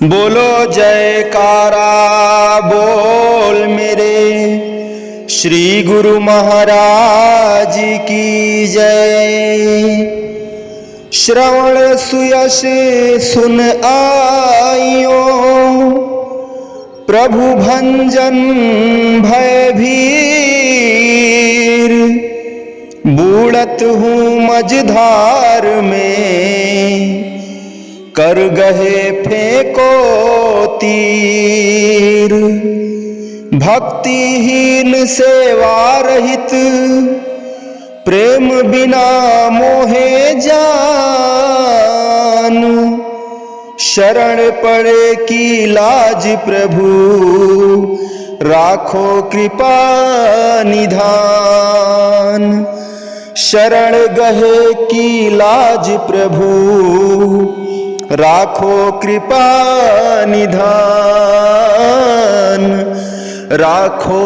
बोलो जयकारा बोल मेरे श्री गुरु महाराज की जय। श्रवण सुयश सुन आइयो, प्रभु भंजन भय भीर। बूढ़त हूँ मझधार में, कर गहे फेंको तीर। भक्तिहीन सेवा रहित, प्रेम बिना मोहे जान। शरण पड़े की लाज प्रभु, राखो कृपा निधान। शरण गहे की लाज प्रभु, राखो कृपा निधान। राखो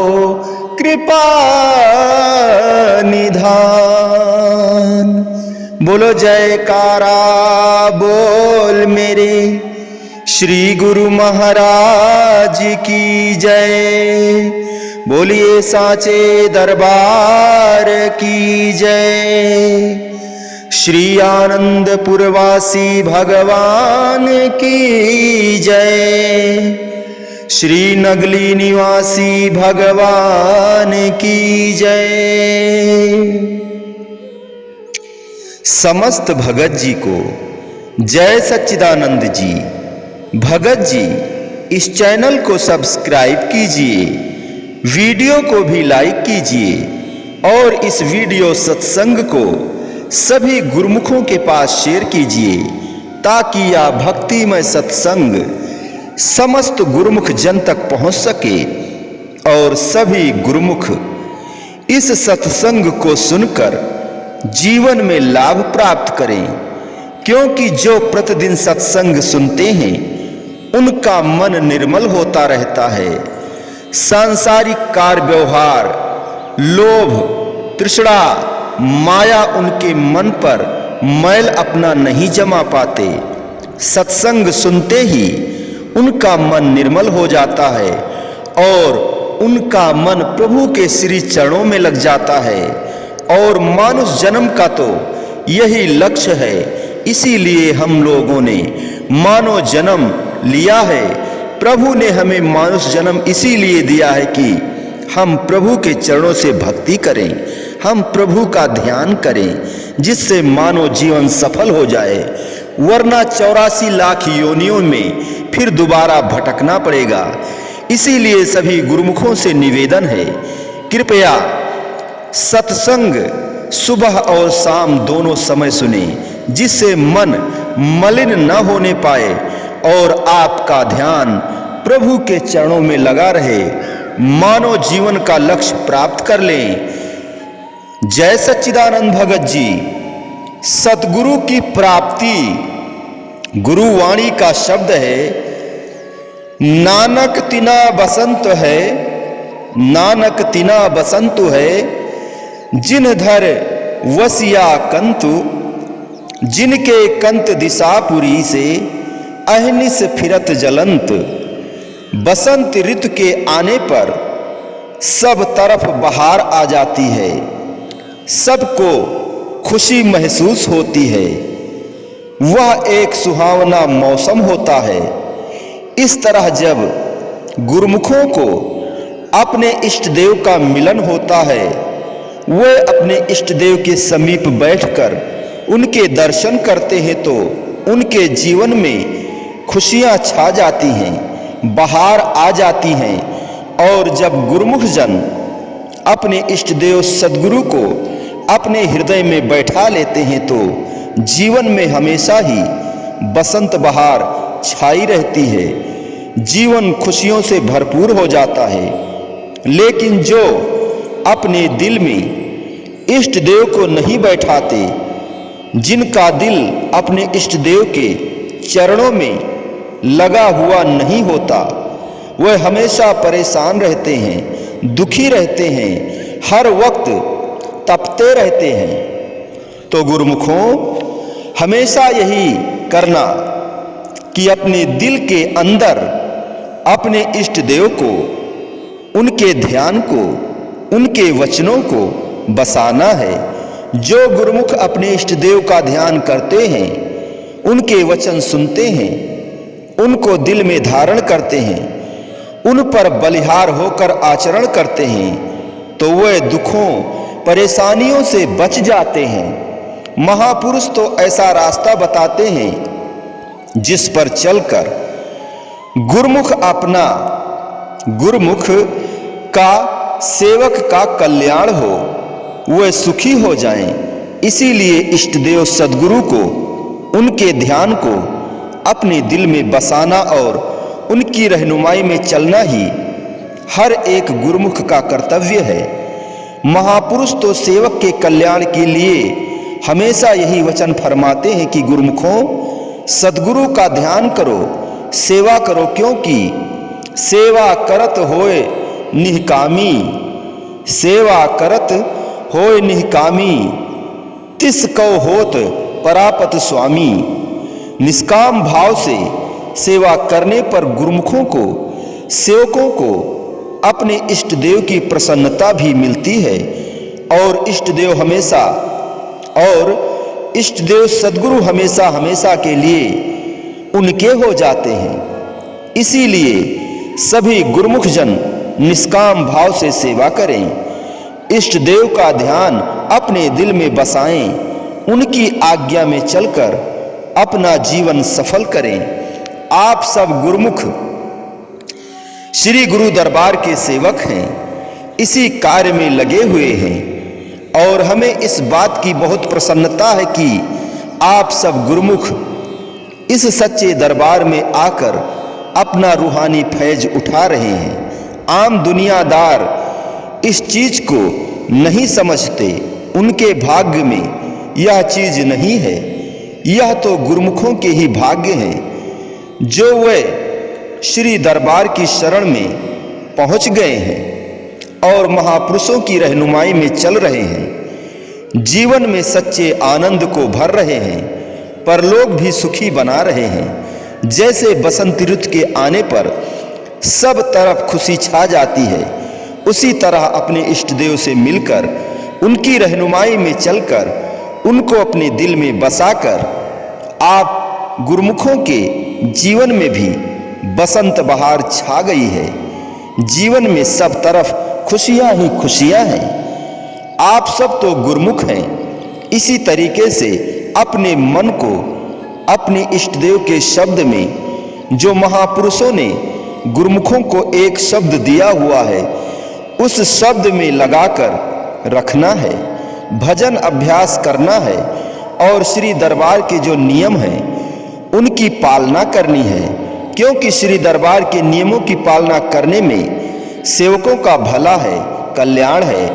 कृपा निधान। बोलो जयकारा बोल मेरे श्री गुरु महाराज की जय। बोलिए साचे दरबार की जय। श्री आनंदपुरवासी भगवान की जय। श्री नगली निवासी भगवान की जय। समस्त भगत जी को जय सच्चिदानंद जी। भगत जी इस चैनल को सब्सक्राइब कीजिए, वीडियो को भी लाइक कीजिए और इस वीडियो सत्संग को सभी गुरुमुखों के पास शेयर कीजिए, ताकि यह भक्तिमय सत्संग समस्त गुरुमुख जन तक पहुंच सके और सभी गुरुमुख इस सत्संग को सुनकर जीवन में लाभ प्राप्त करें। क्योंकि जो प्रतिदिन सत्संग सुनते हैं उनका मन निर्मल होता रहता है। सांसारिक कार्य व्यवहार, लोभ, तृष्णा, माया उनके मन पर मैल अपना नहीं जमा पाते। सत्संग सुनते ही उनका मन निर्मल हो जाता है और उनका मन प्रभु के श्री चरणों में लग जाता है। और मानुष जन्म का तो यही लक्ष्य है, इसीलिए हम लोगों ने मानव जन्म लिया है। प्रभु ने हमें मानुष जन्म इसीलिए दिया है कि हम प्रभु के चरणों से भक्ति करें, हम प्रभु का ध्यान करें, जिससे मानव जीवन सफल हो जाए। वरना 84 लाख योनियों में फिर दोबारा भटकना पड़ेगा। इसीलिए सभी गुरुमुखों से निवेदन है, कृपया सत्संग सुबह और शाम दोनों समय सुने, जिससे मन मलिन न होने पाए और आपका ध्यान प्रभु के चरणों में लगा रहे। मानव जीवन का लक्ष्य प्राप्त कर लें। जय सच्चिदानंद भगत जी। सतगुरु की प्राप्ति गुरुवाणी का शब्द है। नानक तिना बसंत है, नानक तिना बसंतु है। जिन धर वसिया कंतु, जिनके कंत दिशापुरी से अहनिस फिरत जलंत। बसंत ऋतु के आने पर सब तरफ बहार आ जाती है, सबको खुशी महसूस होती है। वह एक सुहावना मौसम होता है। इस तरह जब गुरुमुखों को अपने इष्ट देव का मिलन होता है, वे अपने इष्ट देव के समीप बैठकर उनके दर्शन करते हैं तो उनके जीवन में खुशियां छा जाती हैं, बहार आ जाती हैं। और जब गुरुमुख जन अपने इष्ट देव सद्गुरु को अपने हृदय में बैठा लेते हैं तो जीवन में हमेशा ही बसंत बहार छाई रहती है, जीवन खुशियों से भरपूर हो जाता है। लेकिन जो अपने दिल में इष्ट देव को नहीं बैठाते, जिनका दिल अपने इष्ट देव के चरणों में लगा हुआ नहीं होता, वह हमेशा परेशान रहते हैं, दुखी रहते हैं, हर वक्त तपते रहते हैं। तो गुरुमुखों, हमेशा यही करना कि अपने दिल के अंदर अपने इष्ट देव को, उनके ध्यान को, उनके वचनों को बसाना है। जो गुरुमुख अपने इष्ट देव का ध्यान करते हैं, उनके वचन सुनते हैं, उनको दिल में धारण करते हैं, उन पर बलिहार होकर आचरण करते हैं, तो वे दुखों परेशानियों से बच जाते हैं। महापुरुष तो ऐसा रास्ता बताते हैं जिस पर चलकर गुरुमुख का सेवक का कल्याण हो, वे सुखी हो जाएं। इसीलिए इष्ट देव सद्गुरु को, उनके ध्यान को अपने दिल में बसाना और उनकी रहनुमाई में चलना ही हर एक गुरुमुख का कर्तव्य है। महापुरुष तो सेवक के कल्याण के लिए हमेशा यही वचन फरमाते हैं कि गुरुमुखों, सद्गुरु का ध्यान करो, सेवा करो, क्योंकि सेवा करत होए निहकामी, सेवा करत होए निहकामी, तिस कौ होत परापत स्वामी। निष्काम भाव से सेवा करने पर गुरुमुखों को, सेवकों को अपने इष्ट देव की प्रसन्नता भी मिलती है और इष्ट देव सद्गुरु हमेशा हमेशा के लिए उनके हो जाते हैं। इसीलिए सभी गुरुमुख जन निष्काम भाव से सेवा करें, इष्ट देव का ध्यान अपने दिल में बसाएं, उनकी आज्ञा में चलकर अपना जीवन सफल करें। आप सब गुरुमुख श्री गुरु दरबार के सेवक हैं, इसी कार्य में लगे हुए हैं और हमें इस बात की बहुत प्रसन्नता है कि आप सब गुरुमुख इस सच्चे दरबार में आकर अपना रूहानी फैज उठा रहे हैं। आम दुनियादार इस चीज को नहीं समझते, उनके भाग्य में यह चीज नहीं है। यह तो गुरुमुखों के ही भाग्य हैं जो वे श्री दरबार की शरण में पहुंच गए हैं और महापुरुषों की रहनुमाई में चल रहे हैं, जीवन में सच्चे आनंद को भर रहे हैं, पर लोग भी सुखी बना रहे हैं। जैसे बसंत ऋतु के आने पर सब तरफ खुशी छा जाती है, उसी तरह अपने इष्ट देव से मिलकर, उनकी रहनुमाई में चलकर, उनको अपने दिल में बसाकर आप गुरुमुखों के जीवन में भी बसंत बहार छा गई है। जीवन में सब तरफ खुशियां ही खुशियां हैं। आप सब तो गुरुमुख हैं। इसी तरीके से अपने मन को अपने इष्ट देव के शब्द में, जो महापुरुषों ने गुरुमुखों को एक शब्द दिया हुआ है, उस शब्द में लगाकर रखना है, भजन अभ्यास करना है और श्री दरबार के जो नियम हैं उनकी पालना करनी है, क्योंकि श्री दरबार के नियमों की पालना करने में सेवकों का भला है, कल्याण है।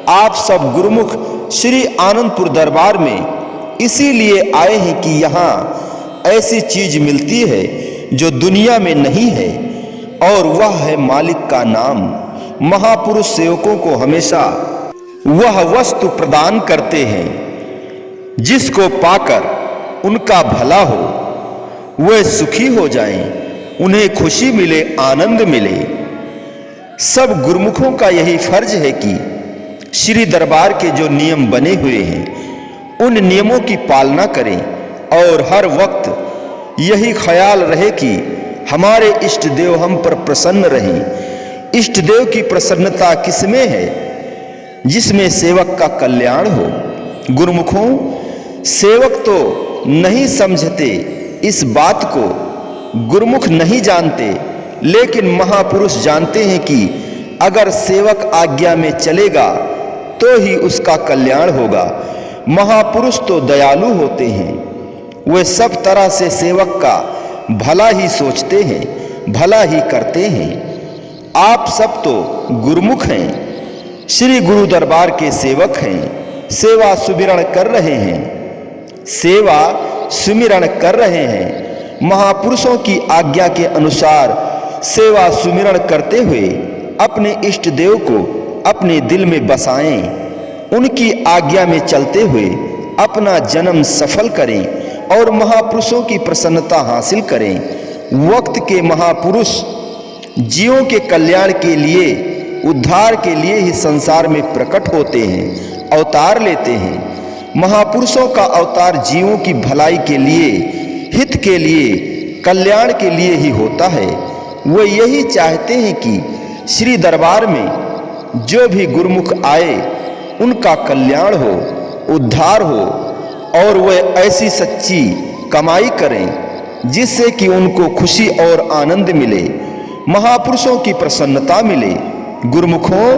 आप सब गुरुमुख श्री आनंदपुर दरबार में इसीलिए आए हैं कि यहाँ ऐसी चीज मिलती है जो दुनिया में नहीं है, और वह है मालिक का नाम। महापुरुष सेवकों को हमेशा वह वस्तु प्रदान करते हैं जिसको पाकर उनका भला हो, वे सुखी हो जाएं, उन्हें खुशी मिले, आनंद मिले। सब गुरुमुखों का यही फर्ज है कि श्री दरबार के जो नियम बने हुए हैं उन नियमों की पालना करें और हर वक्त यही ख्याल रहे कि हमारे इष्ट देव हम पर प्रसन्न रहें। इष्ट देव की प्रसन्नता किसमें है? जिसमें सेवक का कल्याण हो। गुरुमुखों, सेवक तो नहीं समझते इस बात को, गुरुमुख नहीं जानते, लेकिन महापुरुष जानते हैं कि अगर सेवक आज्ञा में चलेगा तो ही उसका कल्याण होगा। महापुरुष तो दयालु होते हैं, वे सब तरह से सेवक का भला ही सोचते हैं, भला ही करते हैं। आप सब तो गुरुमुख हैं, श्री गुरु दरबार के सेवक हैं, सेवा सुमिरन कर रहे हैं, सेवा सुमिरन कर रहे हैं। महापुरुषों की आज्ञा के अनुसार सेवा सुमिरन करते हुए अपने इष्ट देव को अपने दिल में बसाएं, उनकी आज्ञा में चलते हुए अपना जन्म सफल करें और महापुरुषों की प्रसन्नता हासिल करें। वक्त के महापुरुष जीवों के कल्याण के लिए, उद्धार के लिए ही संसार में प्रकट होते हैं, अवतार लेते हैं। महापुरुषों का अवतार जीवों की भलाई के लिए, हित के लिए, कल्याण के लिए ही होता है। वो यही चाहते हैं कि श्री दरबार में जो भी गुरुमुख आए उनका कल्याण हो, उद्धार हो और वह ऐसी सच्ची कमाई करें जिससे कि उनको खुशी और आनंद मिले, महापुरुषों की प्रसन्नता मिले। गुरुमुखों,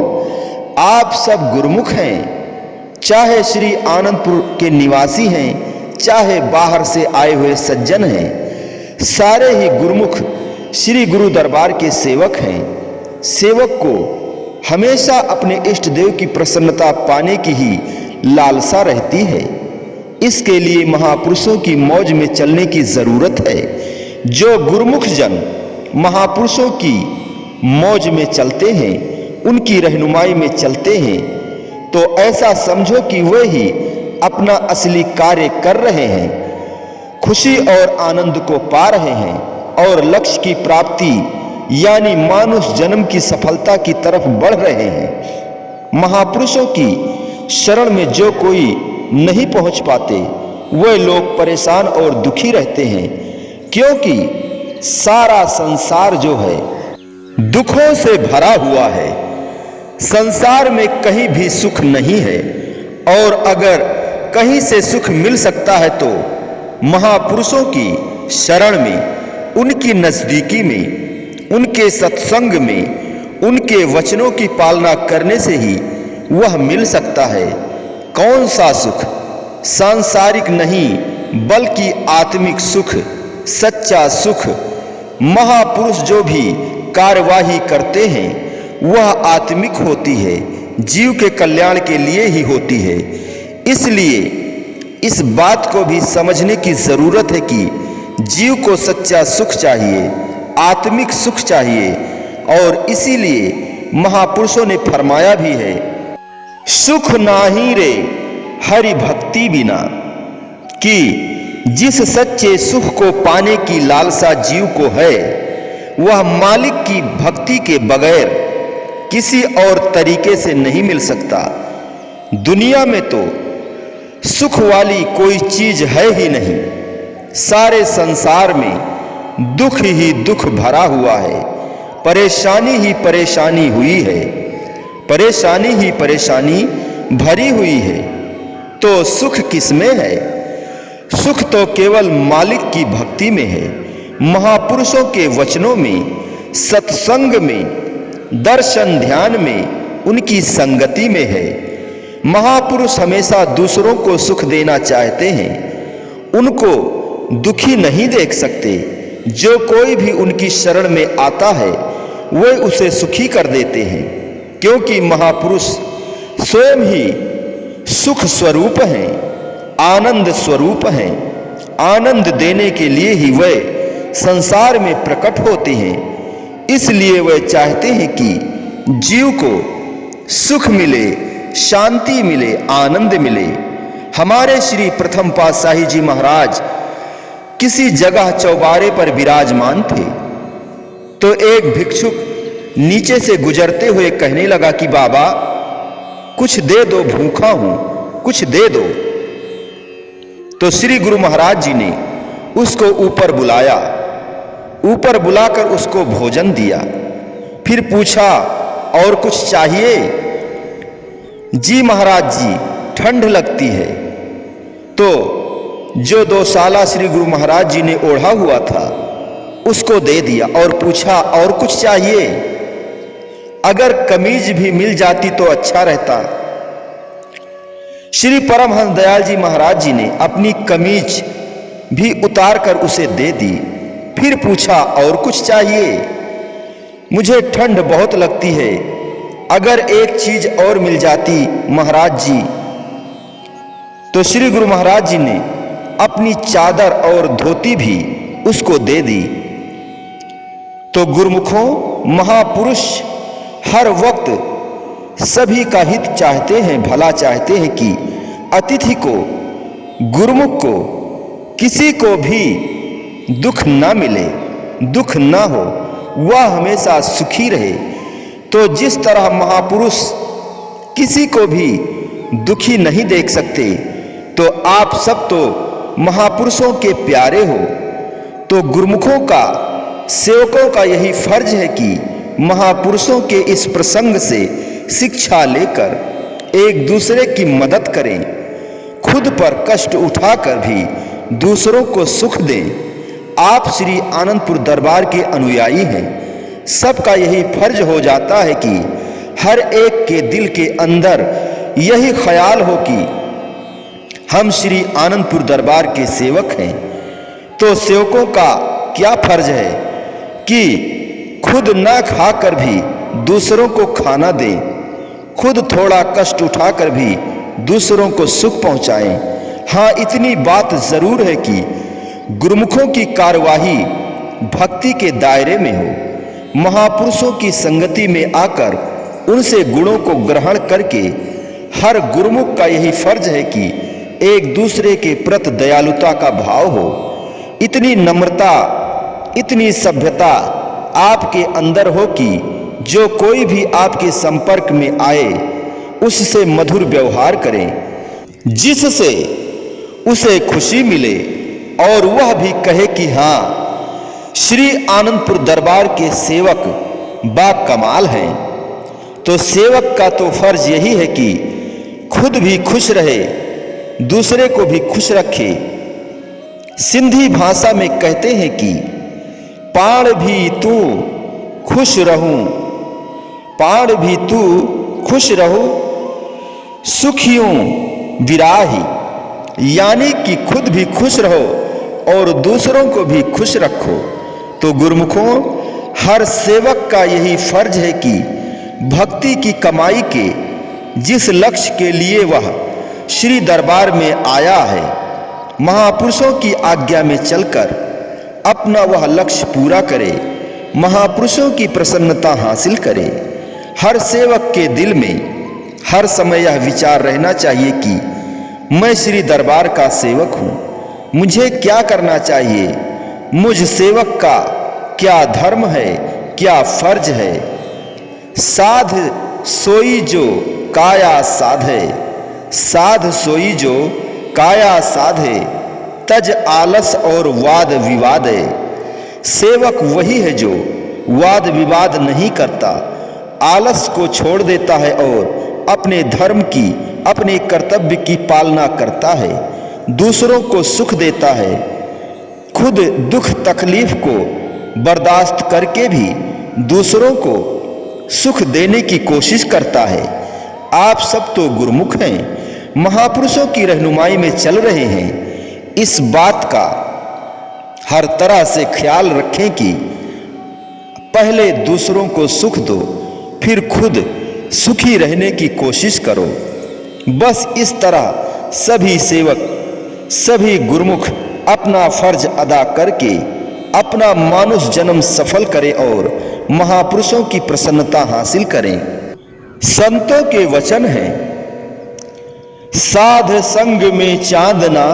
आप सब गुरुमुख हैं, चाहे श्री आनंदपुर के निवासी हैं, चाहे बाहर से आए हुए सज्जन हैं, सारे ही गुरुमुख श्री गुरु दरबार के सेवक हैं। सेवक को हमेशा अपने इष्ट देव की प्रसन्नता पाने की ही लालसा रहती है। इसके लिए महापुरुषों की मौज में चलने की जरूरत है। जो गुरुमुख जन महापुरुषों की मौज में चलते हैं, उनकी रहनुमाई में चलते हैं, तो ऐसा समझो कि वे ही अपना असली कार्य कर रहे हैं, खुशी और आनंद को पा रहे हैं और लक्ष्य की प्राप्ति यानी मानुष जन्म की सफलता की तरफ बढ़ रहे हैं। महापुरुषों की शरण में जो कोई नहीं पहुंच पाते, वे लोग परेशान और दुखी रहते हैं, क्योंकि सारा संसार जो है दुखों से भरा हुआ है। संसार में कहीं भी सुख नहीं है, और अगर कहीं से सुख मिल सकता है तो महापुरुषों की शरण में, उनकी नजदीकी में, उनके सत्संग में, उनके वचनों की पालना करने से ही वह मिल सकता है। कौन सा सुख? सांसारिक नहीं बल्कि आत्मिक सुख, सच्चा सुख। महापुरुष जो भी कार्यवाही करते हैं वह आत्मिक होती है, जीव के कल्याण के लिए ही होती है। इसलिए इस बात को भी समझने की जरूरत है कि जीव को सच्चा सुख चाहिए, आत्मिक सुख चाहिए, और इसीलिए महापुरुषों ने फरमाया भी है, सुख नाही रे हरि भक्ति बिना, कि जिस सच्चे सुख को पाने की लालसा जीव को है, वह मालिक की भक्ति के बगैर किसी और तरीके से नहीं मिल सकता। दुनिया में तो सुख वाली कोई चीज है ही नहीं। सारे संसार में दुख ही दुख भरा हुआ है, परेशानी ही परेशानी हुई है, परेशानी ही परेशानी भरी हुई है। तो सुख किसमें है? सुख तो केवल मालिक की भक्ति में है, महापुरुषों के वचनों में, सत्संग में, दर्शन ध्यान में, उनकी संगति में है। महापुरुष हमेशा दूसरों को सुख देना चाहते हैं, उनको दुखी नहीं देख सकते। जो कोई भी उनकी शरण में आता है वे उसे सुखी कर देते हैं, क्योंकि महापुरुष स्वयं ही सुख स्वरूप हैं, आनंद स्वरूप हैं। आनंद देने के लिए ही वे संसार में प्रकट होते हैं। इसलिए वे चाहते हैं कि जीव को सुख मिले, शांति मिले, आनंद मिले। हमारे श्री प्रथम पातशाही जी महाराज किसी जगह चौबारे पर विराजमान थे, तो एक भिक्षुक नीचे से गुजरते हुए कहने लगा कि बाबा कुछ दे दो, भूखा हूं, कुछ दे दो। तो श्री गुरु महाराज जी ने उसको ऊपर बुलाया, ऊपर बुलाकर उसको भोजन दिया। फिर पूछा और कुछ चाहिए? जी महाराज जी, ठंड लगती है। तो जो 2 साला श्री गुरु महाराज जी ने ओढ़ा हुआ था उसको दे दिया और पूछा और कुछ चाहिए? अगर कमीज भी मिल जाती तो अच्छा रहता। श्री परमहंस दयाल जी महाराज जी ने अपनी कमीज भी उतार कर उसे दे दी। फिर पूछा और कुछ चाहिए? मुझे ठंड बहुत लगती है, अगर एक चीज और मिल जाती महाराज जी। तो श्री गुरु महाराज जी ने अपनी चादर और धोती भी उसको दे दी। तो गुरुमुखों, महापुरुष हर वक्त सभी का हित चाहते हैं, भला चाहते हैं कि अतिथि को, गुरुमुख को किसी को भी दुख ना मिले, दुख ना हो, वह हमेशा सुखी रहे। तो जिस तरह महापुरुष किसी को भी दुखी नहीं देख सकते, तो आप सब तो महापुरुषों के प्यारे हो। तो गुरुमुखों का, सेवकों का यही फर्ज है कि महापुरुषों के इस प्रसंग से शिक्षा लेकर एक दूसरे की मदद करें, खुद पर कष्ट उठाकर भी दूसरों को सुख दें। आप श्री आनंदपुर दरबार के अनुयायी हैं, सबका यही फर्ज हो जाता है कि हर एक के दिल के अंदर यही ख्याल हो कि हम श्री आनंदपुर दरबार के सेवक हैं। तो सेवकों का क्या फर्ज है कि खुद न खाकर भी दूसरों को खाना दें, खुद थोड़ा कष्ट उठाकर भी दूसरों को सुख पहुंचाएं। हाँ, इतनी बात जरूर है कि गुरुमुखों की कार्यवाही भक्ति के दायरे में हो। महापुरुषों की संगति में आकर उनसे गुणों को ग्रहण करके हर गुरुमुख का यही फर्ज है कि एक दूसरे के प्रति दयालुता का भाव हो। इतनी नम्रता, इतनी सभ्यता आपके अंदर हो कि जो कोई भी आपके संपर्क में आए उससे मधुर व्यवहार करें, जिससे उसे खुशी मिले और वह भी कहे कि हाँ, श्री आनंदपुर दरबार के सेवक बा कमाल हैं। तो सेवक का तो फर्ज यही है कि खुद भी खुश रहे, दूसरे को भी खुश रखे। सिंधी भाषा में कहते हैं कि पाण भी तू खुश रहूं, पाण भी तू खुश रहो, सुखियों विराही, यानी कि खुद भी खुश रहो और दूसरों को भी खुश रखो। तो गुरुमुखों, हर सेवक का यही फर्ज है कि भक्ति की कमाई के जिस लक्ष्य के लिए वह श्री दरबार में आया है, महापुरुषों की आज्ञा में चलकर अपना वह लक्ष्य पूरा करे, महापुरुषों की प्रसन्नता हासिल करे। हर सेवक के दिल में हर समय यह विचार रहना चाहिए कि मैं श्री दरबार का सेवक हूँ, मुझे क्या करना चाहिए, मुझ सेवक का क्या धर्म है, क्या फर्ज है। साध सोई जो काया साधे, साध सोई जो काया साधे, तज आलस और वाद विवाद। सेवक वही है जो वाद विवाद नहीं करता, आलस को छोड़ देता है और अपने धर्म की, अपने कर्तव्य की पालना करता है, दूसरों को सुख देता है, खुद दुख तकलीफ को बर्दाश्त करके भी दूसरों को सुख देने की कोशिश करता है। आप सब तो गुरुमुख हैं, महापुरुषों की रहनुमाई में चल रहे हैं। इस बात का हर तरह से ख्याल रखें कि पहले दूसरों को सुख दो, फिर खुद सुखी रहने की कोशिश करो। बस इस तरह सभी सेवक, सभी गुरुमुख अपना फर्ज अदा करके अपना मानुष जन्म सफल करें और महापुरुषों की प्रसन्नता हासिल करें। संतों के वचन हैं, साध संग में चांदना,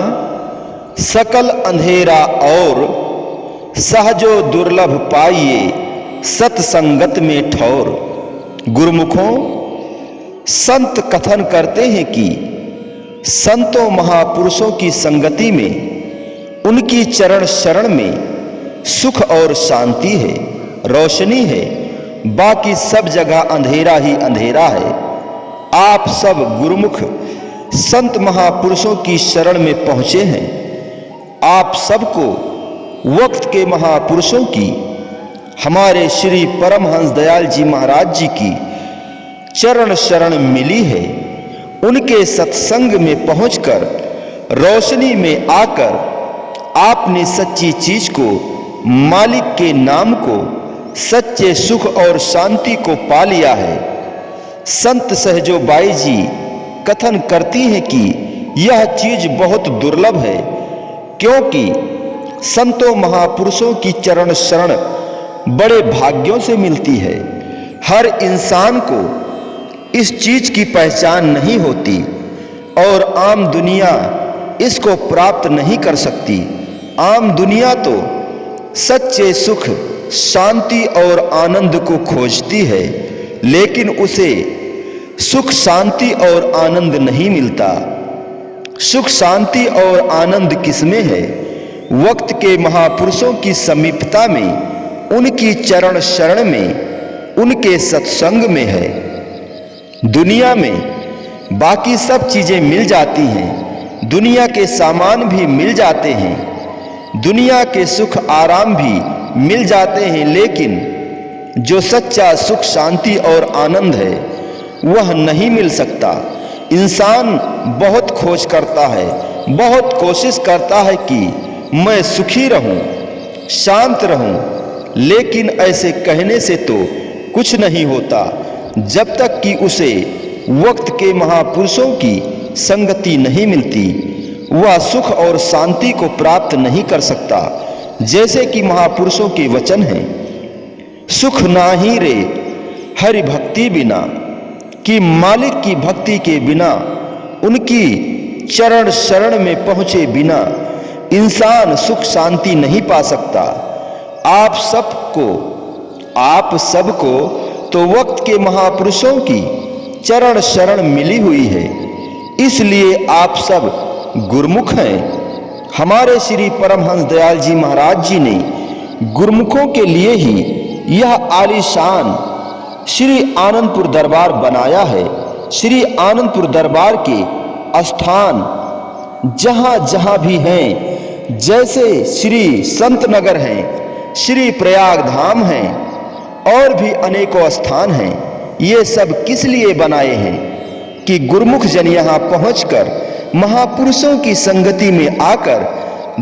सकल अंधेरा और सहजो दुर्लभ पाइए, सत्संगत में ठौर। गुरुमुखों, संत कथन करते हैं कि संतों महापुरुषों की संगति में, उनकी चरण शरण में सुख और शांति है, रोशनी है, बाकी सब जगह अंधेरा ही अंधेरा है। आप सब गुरुमुख संत महापुरुषों की शरण में पहुंचे हैं। आप सबको वक्त के महापुरुषों की, हमारे श्री परमहंस दयाल जी महाराज जी की चरण शरण मिली है। उनके सत्संग में पहुंचकर, रोशनी में आकर आपने सच्ची चीज को, मालिक के नाम को, सच्चे सुख और शांति को पा लिया है। संत सहजोबाई जी कथन करती हैं कि यह चीज बहुत दुर्लभ है, क्योंकि संतों महापुरुषों की चरण शरण बड़े भाग्यों से मिलती है। हर इंसान को इस चीज की पहचान नहीं होती और आम दुनिया इसको प्राप्त नहीं कर सकती। आम दुनिया तो सच्चे सुख, शांति और आनंद को खोजती है, लेकिन उसे सुख, शांति और आनंद नहीं मिलता। सुख, शांति और आनंद किसमें है? वक्त के महापुरुषों की समीपता में, उनकी चरण शरण में, उनके सत्संग में है। दुनिया में बाकी सब चीजें मिल जाती हैं, दुनिया के सामान भी मिल जाते हैं, दुनिया के सुख आराम भी मिल जाते हैं, लेकिन जो सच्चा सुख, शांति और आनंद है वह नहीं मिल सकता। इंसान बहुत खोज करता है, बहुत कोशिश करता है कि मैं सुखी रहूं, शांत रहूं, लेकिन ऐसे कहने से तो कुछ नहीं होता जब तक कि उसे वक्त के महापुरुषों की संगति नहीं मिलती। वह सुख और शांति को प्राप्त नहीं कर सकता। जैसे कि महापुरुषों के वचन हैं, सुख नाही रे हरि भक्ति बिना, कि मालिक की भक्ति के बिना, उनकी चरण शरण में पहुंचे बिना इंसान सुख शांति नहीं पा सकता। आप सबको तो वक्त के महापुरुषों की चरण शरण मिली हुई है, इसलिए आप सब गुरमुख हैं। हमारे श्री परमहंस दयाल जी महाराज जी ने गुरमुखों के लिए ही यह आलीशान श्री आनंदपुर दरबार बनाया है। श्री आनंदपुर दरबार के स्थान जहां जहां भी हैं, जैसे श्री संत नगर हैं, श्री प्रयाग धाम हैं और भी अनेकों स्थान हैं, ये सब किस लिए बनाए हैं कि गुरमुख जन यहाँ पहुंचकर महापुरुषों की संगति में आकर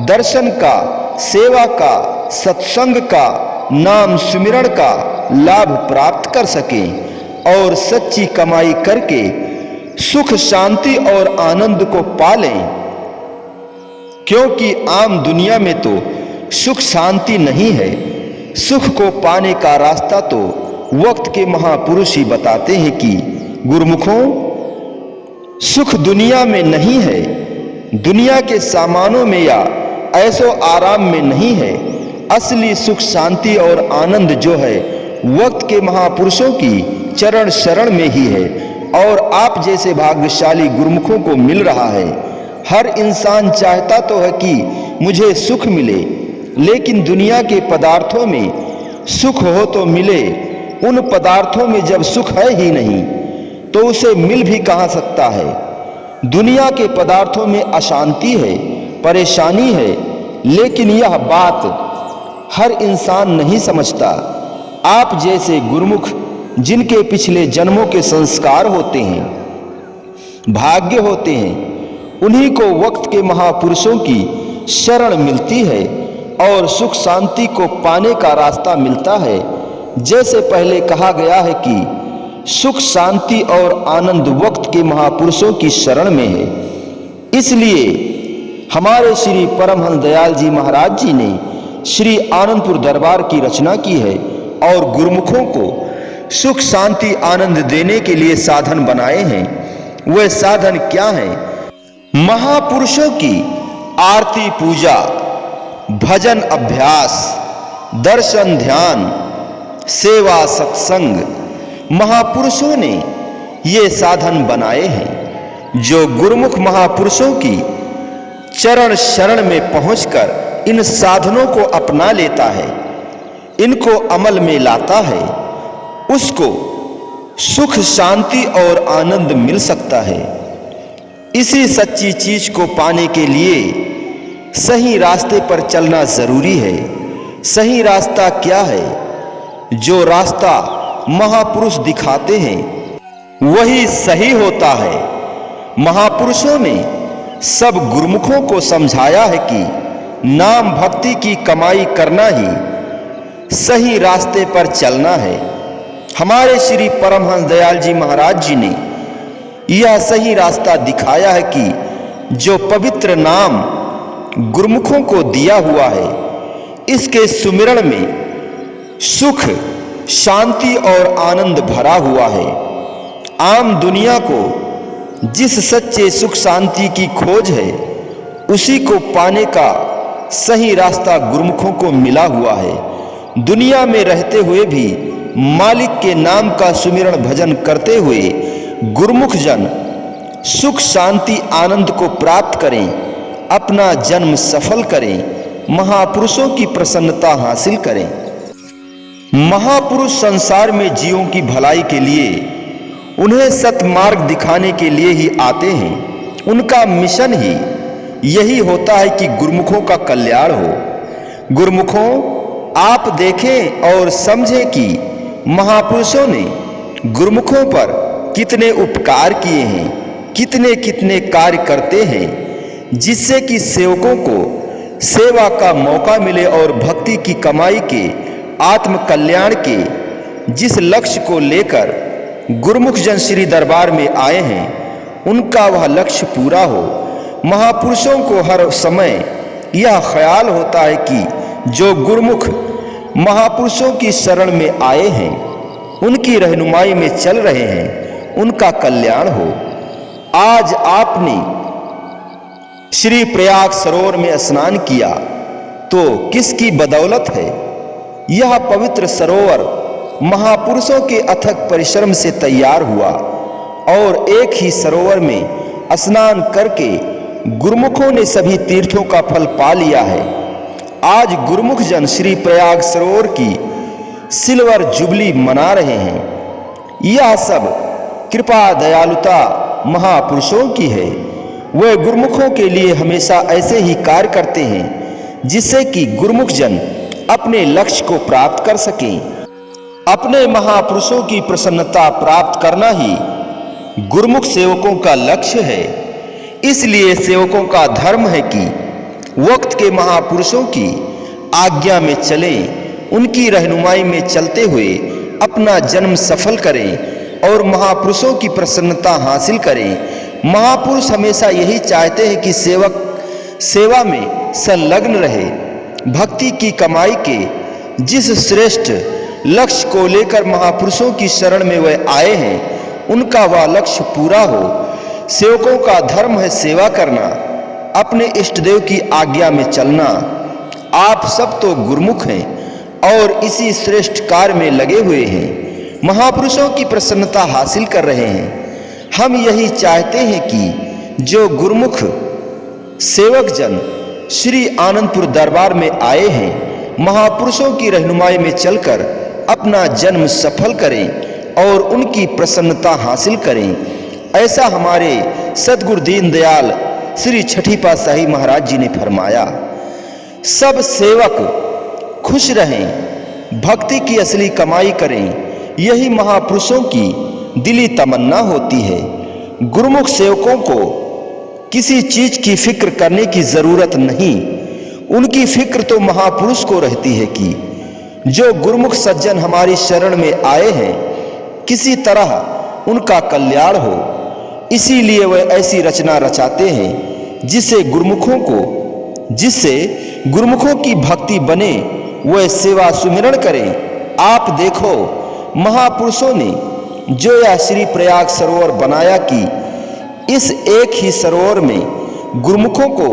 दर्शन का, सेवा का, सत्संग का, नाम सुमिरण का लाभ प्राप्त कर सकें और सच्ची कमाई करके सुख, शांति और आनंद को पालें। क्योंकि आम दुनिया में तो सुख शांति नहीं है। सुख को पाने का रास्ता तो वक्त के महापुरुष ही बताते हैं कि गुरमुखों, सुख दुनिया में नहीं है, दुनिया के सामानों में या ऐसो आराम में नहीं है। असली सुख, शांति और आनंद जो है वक्त के महापुरुषों की चरण शरण में ही है और आप जैसे भाग्यशाली गुरमुखों को मिल रहा है। हर इंसान चाहता तो है कि मुझे सुख मिले, लेकिन दुनिया के पदार्थों में सुख हो तो मिले। उन पदार्थों में जब सुख है ही नहीं तो उसे मिल भी कहां सकता है। दुनिया के पदार्थों में अशांति है, परेशानी है, लेकिन यह बात हर इंसान नहीं समझता। आप जैसे गुरमुख जिनके पिछले जन्मों के संस्कार होते हैं, भाग्य होते हैं, उन्हीं को वक्त के महापुरुषों की शरण मिलती है और सुख शांति को पाने का रास्ता मिलता है। जैसे पहले कहा गया है कि सुख, शांति और आनंद वक्त के महापुरुषों की शरण में है। इसलिए हमारे श्री परमहंस दयाल जी महाराज जी ने श्री आनंदपुर दरबार की रचना की है और गुरमुखों को सुख, शांति, आनंद देने के लिए साधन बनाए हैं। वे साधन क्या हैं? महापुरुषों की आरती, पूजा, भजन, अभ्यास, दर्शन, ध्यान, सेवा, सत्संग, महापुरुषों ने ये साधन बनाए हैं। जो गुरमुख महापुरुषों की चरण शरण में पहुंचकर इन साधनों को अपना लेता है, इनको अमल में लाता है, उसको सुख, शांति और आनंद मिल सकता है। इसी सच्ची चीज को पाने के लिए सही रास्ते पर चलना जरूरी है। सही रास्ता क्या है? जो रास्ता महापुरुष दिखाते हैं वही सही होता है। महापुरुषों ने सब गुरमुखों को समझाया है कि नाम भक्ति की कमाई करना ही सही रास्ते पर चलना है। हमारे श्री परमहंस दयाल जी महाराज जी ने यह सही रास्ता दिखाया है कि जो पवित्र नाम गुरमुखों को दिया हुआ है, इसके सुमिरण में सुख, शांति और आनंद भरा हुआ है। आम दुनिया को जिस सच्चे सुख शांति की खोज है, उसी को पाने का सही रास्ता गुरुमुखों को मिला हुआ है। दुनिया में रहते हुए भी मालिक के नाम का सुमिरन भजन करते हुए गुरुमुख जन सुख शांति आनंद को प्राप्त करें, अपना जन्म सफल करें, महापुरुषों की प्रसन्नता हासिल करें। महापुरुष संसार में जीवों की भलाई के लिए, उन्हें सत्मार्ग दिखाने के लिए ही आते हैं। उनका मिशन ही यही होता है कि गुरुमुखों का कल्याण हो। गुरुमुखों, आप देखें और समझें कि महापुरुषों ने गुरुमुखों पर कितने उपकार किए हैं, कितने कितने कार्य करते हैं, जिससे कि सेवकों को सेवा का मौका मिले और भक्ति की कमाई के, आत्म कल्याण के जिस लक्ष्य को लेकर गुरुमुख जन श्री दरबार में आए हैं, उनका वह लक्ष्य पूरा हो। महापुरुषों को हर समय यह ख्याल होता है कि जो गुरुमुख महापुरुषों की शरण में आए हैं, उनकी रहनुमाई में चल रहे हैं, उनका कल्याण हो। आज आपने श्री प्रयाग सरोवर में स्नान किया तो किसकी बदौलत है? यह पवित्र सरोवर महापुरुषों के अथक परिश्रम से तैयार हुआ और एक ही सरोवर में स्नान करके गुरुमुखों ने सभी तीर्थों का फल पा लिया है। आज गुरुमुख जन श्री प्रयाग सरोवर की सिल्वर जुबली मना रहे हैं। यह सब कृपा दयालुता महापुरुषों की है। वे गुरुमुखों के लिए हमेशा ऐसे ही कार्य करते हैं जिससे कि गुरुमुख जन अपने लक्ष्य को प्राप्त कर सकें। अपने महापुरुषों की प्रसन्नता प्राप्त करना ही गुरुमुख सेवकों का लक्ष्य है। इसलिए सेवकों का धर्म है कि वक्त के महापुरुषों की आज्ञा में चलें, उनकी रहनुमाई में चलते हुए अपना जन्म सफल करें और महापुरुषों की प्रसन्नता हासिल करें। महापुरुष हमेशा यही चाहते हैं कि सेवक सेवा में संलग्न रहे। भक्ति की कमाई के जिस श्रेष्ठ लक्ष्य को लेकर महापुरुषों की शरण में वे आए हैं, उनका वह लक्ष्य पूरा हो। सेवकों का धर्म है सेवा करना, अपने इष्ट देव की आज्ञा में चलना। आप सब तो गुरुमुख हैं और इसी श्रेष्ठ कार्य में लगे हुए हैं, महापुरुषों की प्रसन्नता हासिल कर रहे हैं। हम यही चाहते हैं कि जो गुरुमुख सेवक जन श्री आनंदपुर दरबार में आए हैं, महापुरुषों की रहनुमाई में चलकर अपना जन्म सफल करें और उनकी प्रसन्नता हासिल करें। ऐसा हमारे सद्गुरु दीन दयाल श्री छठी पातशाही महाराज जी ने फरमाया। सब सेवक खुश रहें, भक्ति की असली कमाई करें, यही महापुरुषों की दिली तमन्ना होती है। गुरुमुख सेवकों को किसी चीज की फिक्र करने की जरूरत नहीं। उनकी फिक्र तो महापुरुष को रहती है कि जो गुरुमुख सज्जन हमारी शरण में आए हैं, किसी तरह उनका कल्याण हो। इसीलिए वे ऐसी रचना रचाते हैं जिससे गुरुमुखों की भक्ति बने, वे सेवा सुमिरन करें। आप देखो, महापुरुषों ने जो यह श्री प्रयाग सरोवर बनाया कि इस एक ही सरोवर में गुरुमुखों को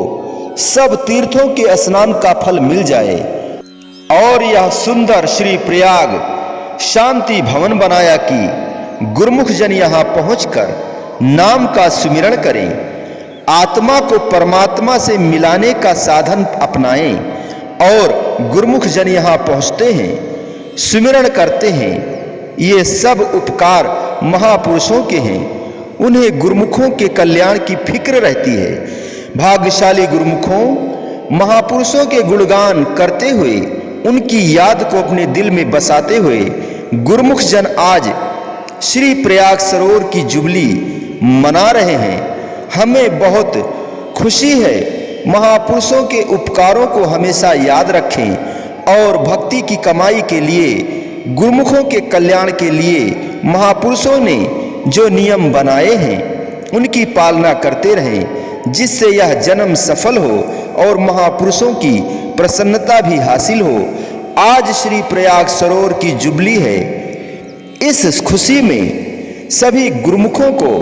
सब तीर्थों के स्नान का फल मिल जाए, और यह सुंदर श्री प्रयाग शांति भवन बनाया कि गुरुमुख जन यहाँ पहुंचकर नाम का सुमिरन करें, आत्मा को परमात्मा से मिलाने का साधन अपनाएं। और गुरुमुख जन यहाँ पहुँचते हैं, सुमिरन करते हैं। ये सब उपकार महापुरुषों के हैं। उन्हें गुरुमुखों के कल्याण की फिक्र रहती है। भाग्यशाली गुरुमुखों, महापुरुषों के गुणगान करते हुए, उनकी याद को अपने दिल में बसाते हुए गुरुमुख जन आज श्री प्रयाग सरोवर की जुबली मना रहे हैं। हमें बहुत खुशी है। महापुरुषों के उपकारों को हमेशा याद रखें और भक्ति की कमाई के लिए, गुरुमुखों के कल्याण के लिए महापुरुषों ने जो नियम बनाए हैं, उनकी पालना करते रहें, जिससे यह जन्म सफल हो और महापुरुषों की प्रसन्नता भी हासिल हो। आज श्री प्रयाग सरोवर की जुबली है। इस खुशी में सभी गुरुमुखों को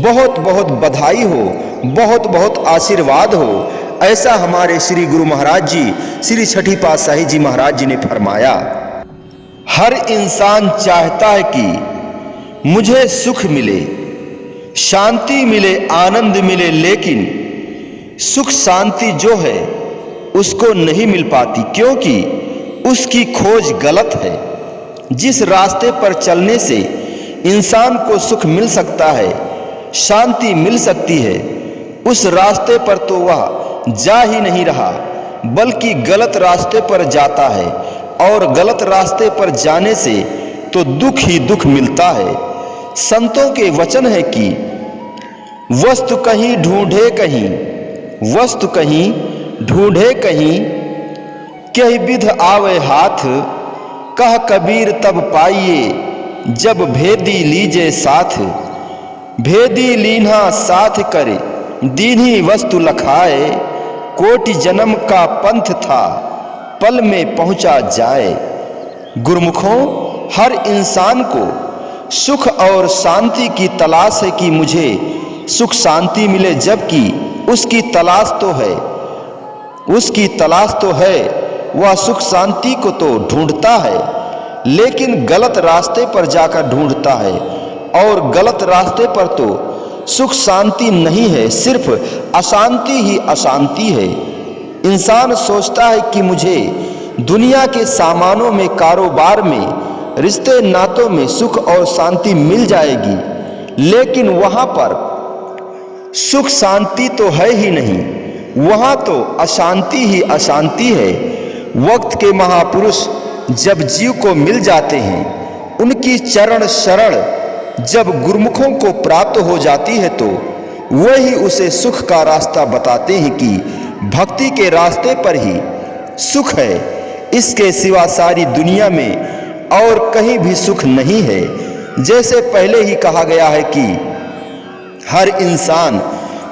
बहुत बहुत बधाई हो, बहुत बहुत आशीर्वाद हो। ऐसा हमारे श्री गुरु महाराज जी, श्री छठी पातशाही जी महाराज जी ने फरमाया। हर इंसान चाहता है कि मुझे सुख मिले, शांति मिले, आनंद मिले, लेकिन सुख शांति जो है उसको नहीं मिल पाती, क्योंकि उसकी खोज गलत है। जिस रास्ते पर चलने से इंसान को सुख मिल सकता है, शांति मिल सकती है, उस रास्ते पर तो वह जा ही नहीं रहा, बल्कि गलत रास्ते पर जाता है, और गलत रास्ते पर जाने से तो दुख ही दुख मिलता है। संतों के वचन है कि वस्तु कहीं ढूंढे कहीं, वस्तु कहीं ढूंढे कहीं, कहीं विध आवे हाथ, कह कबीर तब पाइए, जब भेदी लीजे साथ। भेदी लीन्हा साथ करे, दीन्ही वस्तु लखाए, कोटि जन्म का पंथ था, पल में पहुंचा जाए। गुरुमुखों, हर इंसान को सुख और शांति की तलाश है कि मुझे सुख शांति मिले, जबकि उसकी तलाश तो है, वह सुख शांति को तो ढूंढता है, लेकिन गलत रास्ते पर जाकर ढूंढता है, और गलत रास्ते पर तो सुख शांति नहीं है, सिर्फ अशांति ही अशांति है। इंसान सोचता है कि मुझे दुनिया के सामानों में, कारोबार में, रिश्ते नातों में सुख और शांति मिल जाएगी, लेकिन वहां पर सुख शांति तो है ही नहीं, वहां तो अशांति ही अशांति है। वक्त के महापुरुष जब जीव को मिल जाते हैं, उनकी चरण शरण जब गुरुमुखों को प्राप्त हो जाती है, तो वही उसे सुख का रास्ता बताते हैं कि भक्ति के रास्ते पर ही सुख है, इसके सिवा सारी दुनिया में और कहीं भी सुख नहीं है। जैसे पहले ही कहा गया है कि हर इंसान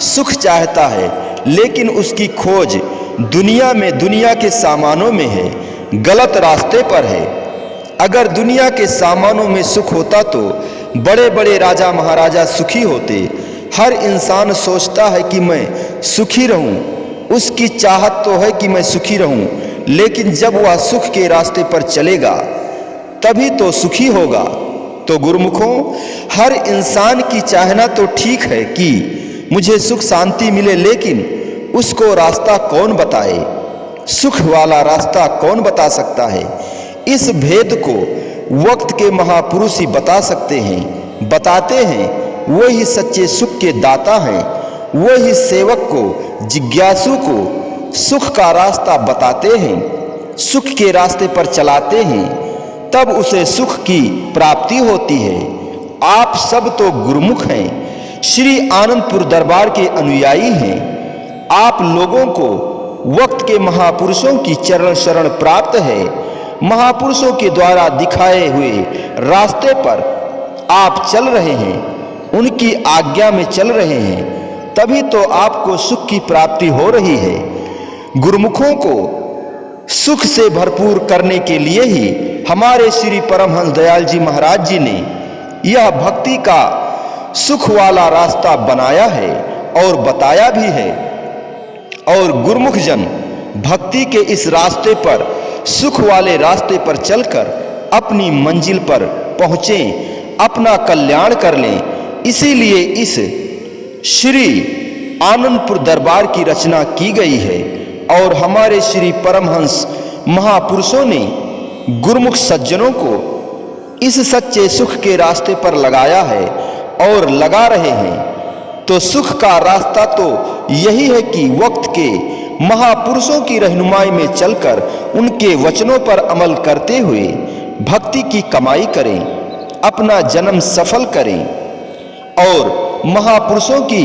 सुख चाहता है, लेकिन उसकी खोज दुनिया में, दुनिया के सामानों में है, गलत रास्ते पर है। अगर दुनिया के सामानों में सुख होता तो बड़े बड़े राजा महाराजा सुखी होते। हर इंसान सोचता है कि मैं सुखी रहूं, उसकी चाहत तो है कि मैं सुखी रहूं, लेकिन जब वह सुख के रास्ते पर चलेगा तभी तो सुखी होगा। तो गुरुमुखों, हर इंसान की चाहना तो ठीक है कि मुझे सुख शांति मिले, लेकिन उसको रास्ता कौन बताए? सुख वाला रास्ता कौन बता सकता है? इस भेद को वक्त के महापुरुष ही बता सकते हैं, बताते हैं। वही सच्चे सुख के दाता हैं, वही सेवक को, जिज्ञासु को सुख का रास्ता बताते हैं, सुख के रास्ते पर चलाते हैं, तब उसे सुख की प्राप्ति होती है। आप सब तो गुरुमुख हैं, श्री आनंदपुर दरबार के अनुयायी हैं। आप लोगों को वक्त के महापुरुषों की चरण शरण प्राप्त है। महापुरुषों के द्वारा दिखाए हुए रास्ते पर आप चल रहे हैं, उनकी आज्ञा में चल रहे हैं, तभी तो आपको सुख की प्राप्ति हो रही है। गुरुमुखों को सुख से भरपूर करने के लिए ही हमारे श्री परमहंस दयाल जी महाराज जी ने यह भक्ति का सुख वाला रास्ता बनाया है और बताया भी है। और गुरुमुख जन भक्ति के इस रास्ते पर, सुख वाले रास्ते पर चलकर अपनी मंजिल पर पहुँचें, अपना कल्याण कर लें। इसीलिए इस श्री आनंदपुर दरबार की रचना की गई है और हमारे श्री परमहंस महापुरुषों ने गुरुमुख सज्जनों को इस सच्चे सुख के रास्ते पर लगाया है और लगा रहे हैं। तो सुख का रास्ता तो यही है कि वक्त के महापुरुषों की रहनुमाई में चलकर उनके वचनों पर अमल करते हुए भक्ति की कमाई करें, अपना जन्म सफल करें और महापुरुषों की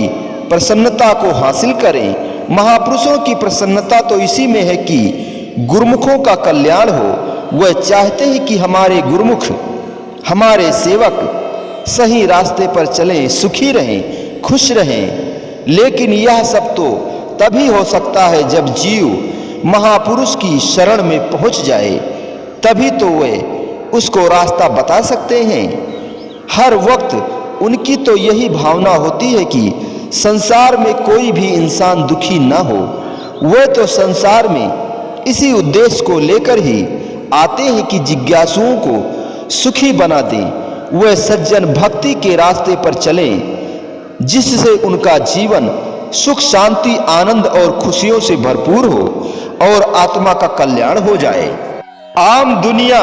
प्रसन्नता को हासिल करें। महापुरुषों की प्रसन्नता तो इसी में है कि गुरुमुखों का कल्याण हो। वह चाहते हैं कि हमारे गुरुमुख, हमारे सेवक सही रास्ते पर चलें, सुखी रहें, खुश रहें। लेकिन यह सब तो तभी हो सकता है जब जीव महापुरुष की शरण में पहुंच जाए, तभी तो वे उसको रास्ता बता सकते हैं। हर वक्त उनकी तो यही भावना होती है कि संसार में कोई भी इंसान दुखी न हो, वे तो संसार में इसी उद्देश्य को लेकर ही आते हैं कि जिज्ञासुओं को सुखी बना दें। वे सज्जन भक्ति के रास्ते पर चलें, जिससे उनका जीवन सुख, शांति, आनंद और खुशियों से भरपूर हो और आत्मा का कल्याण हो जाए। आम दुनिया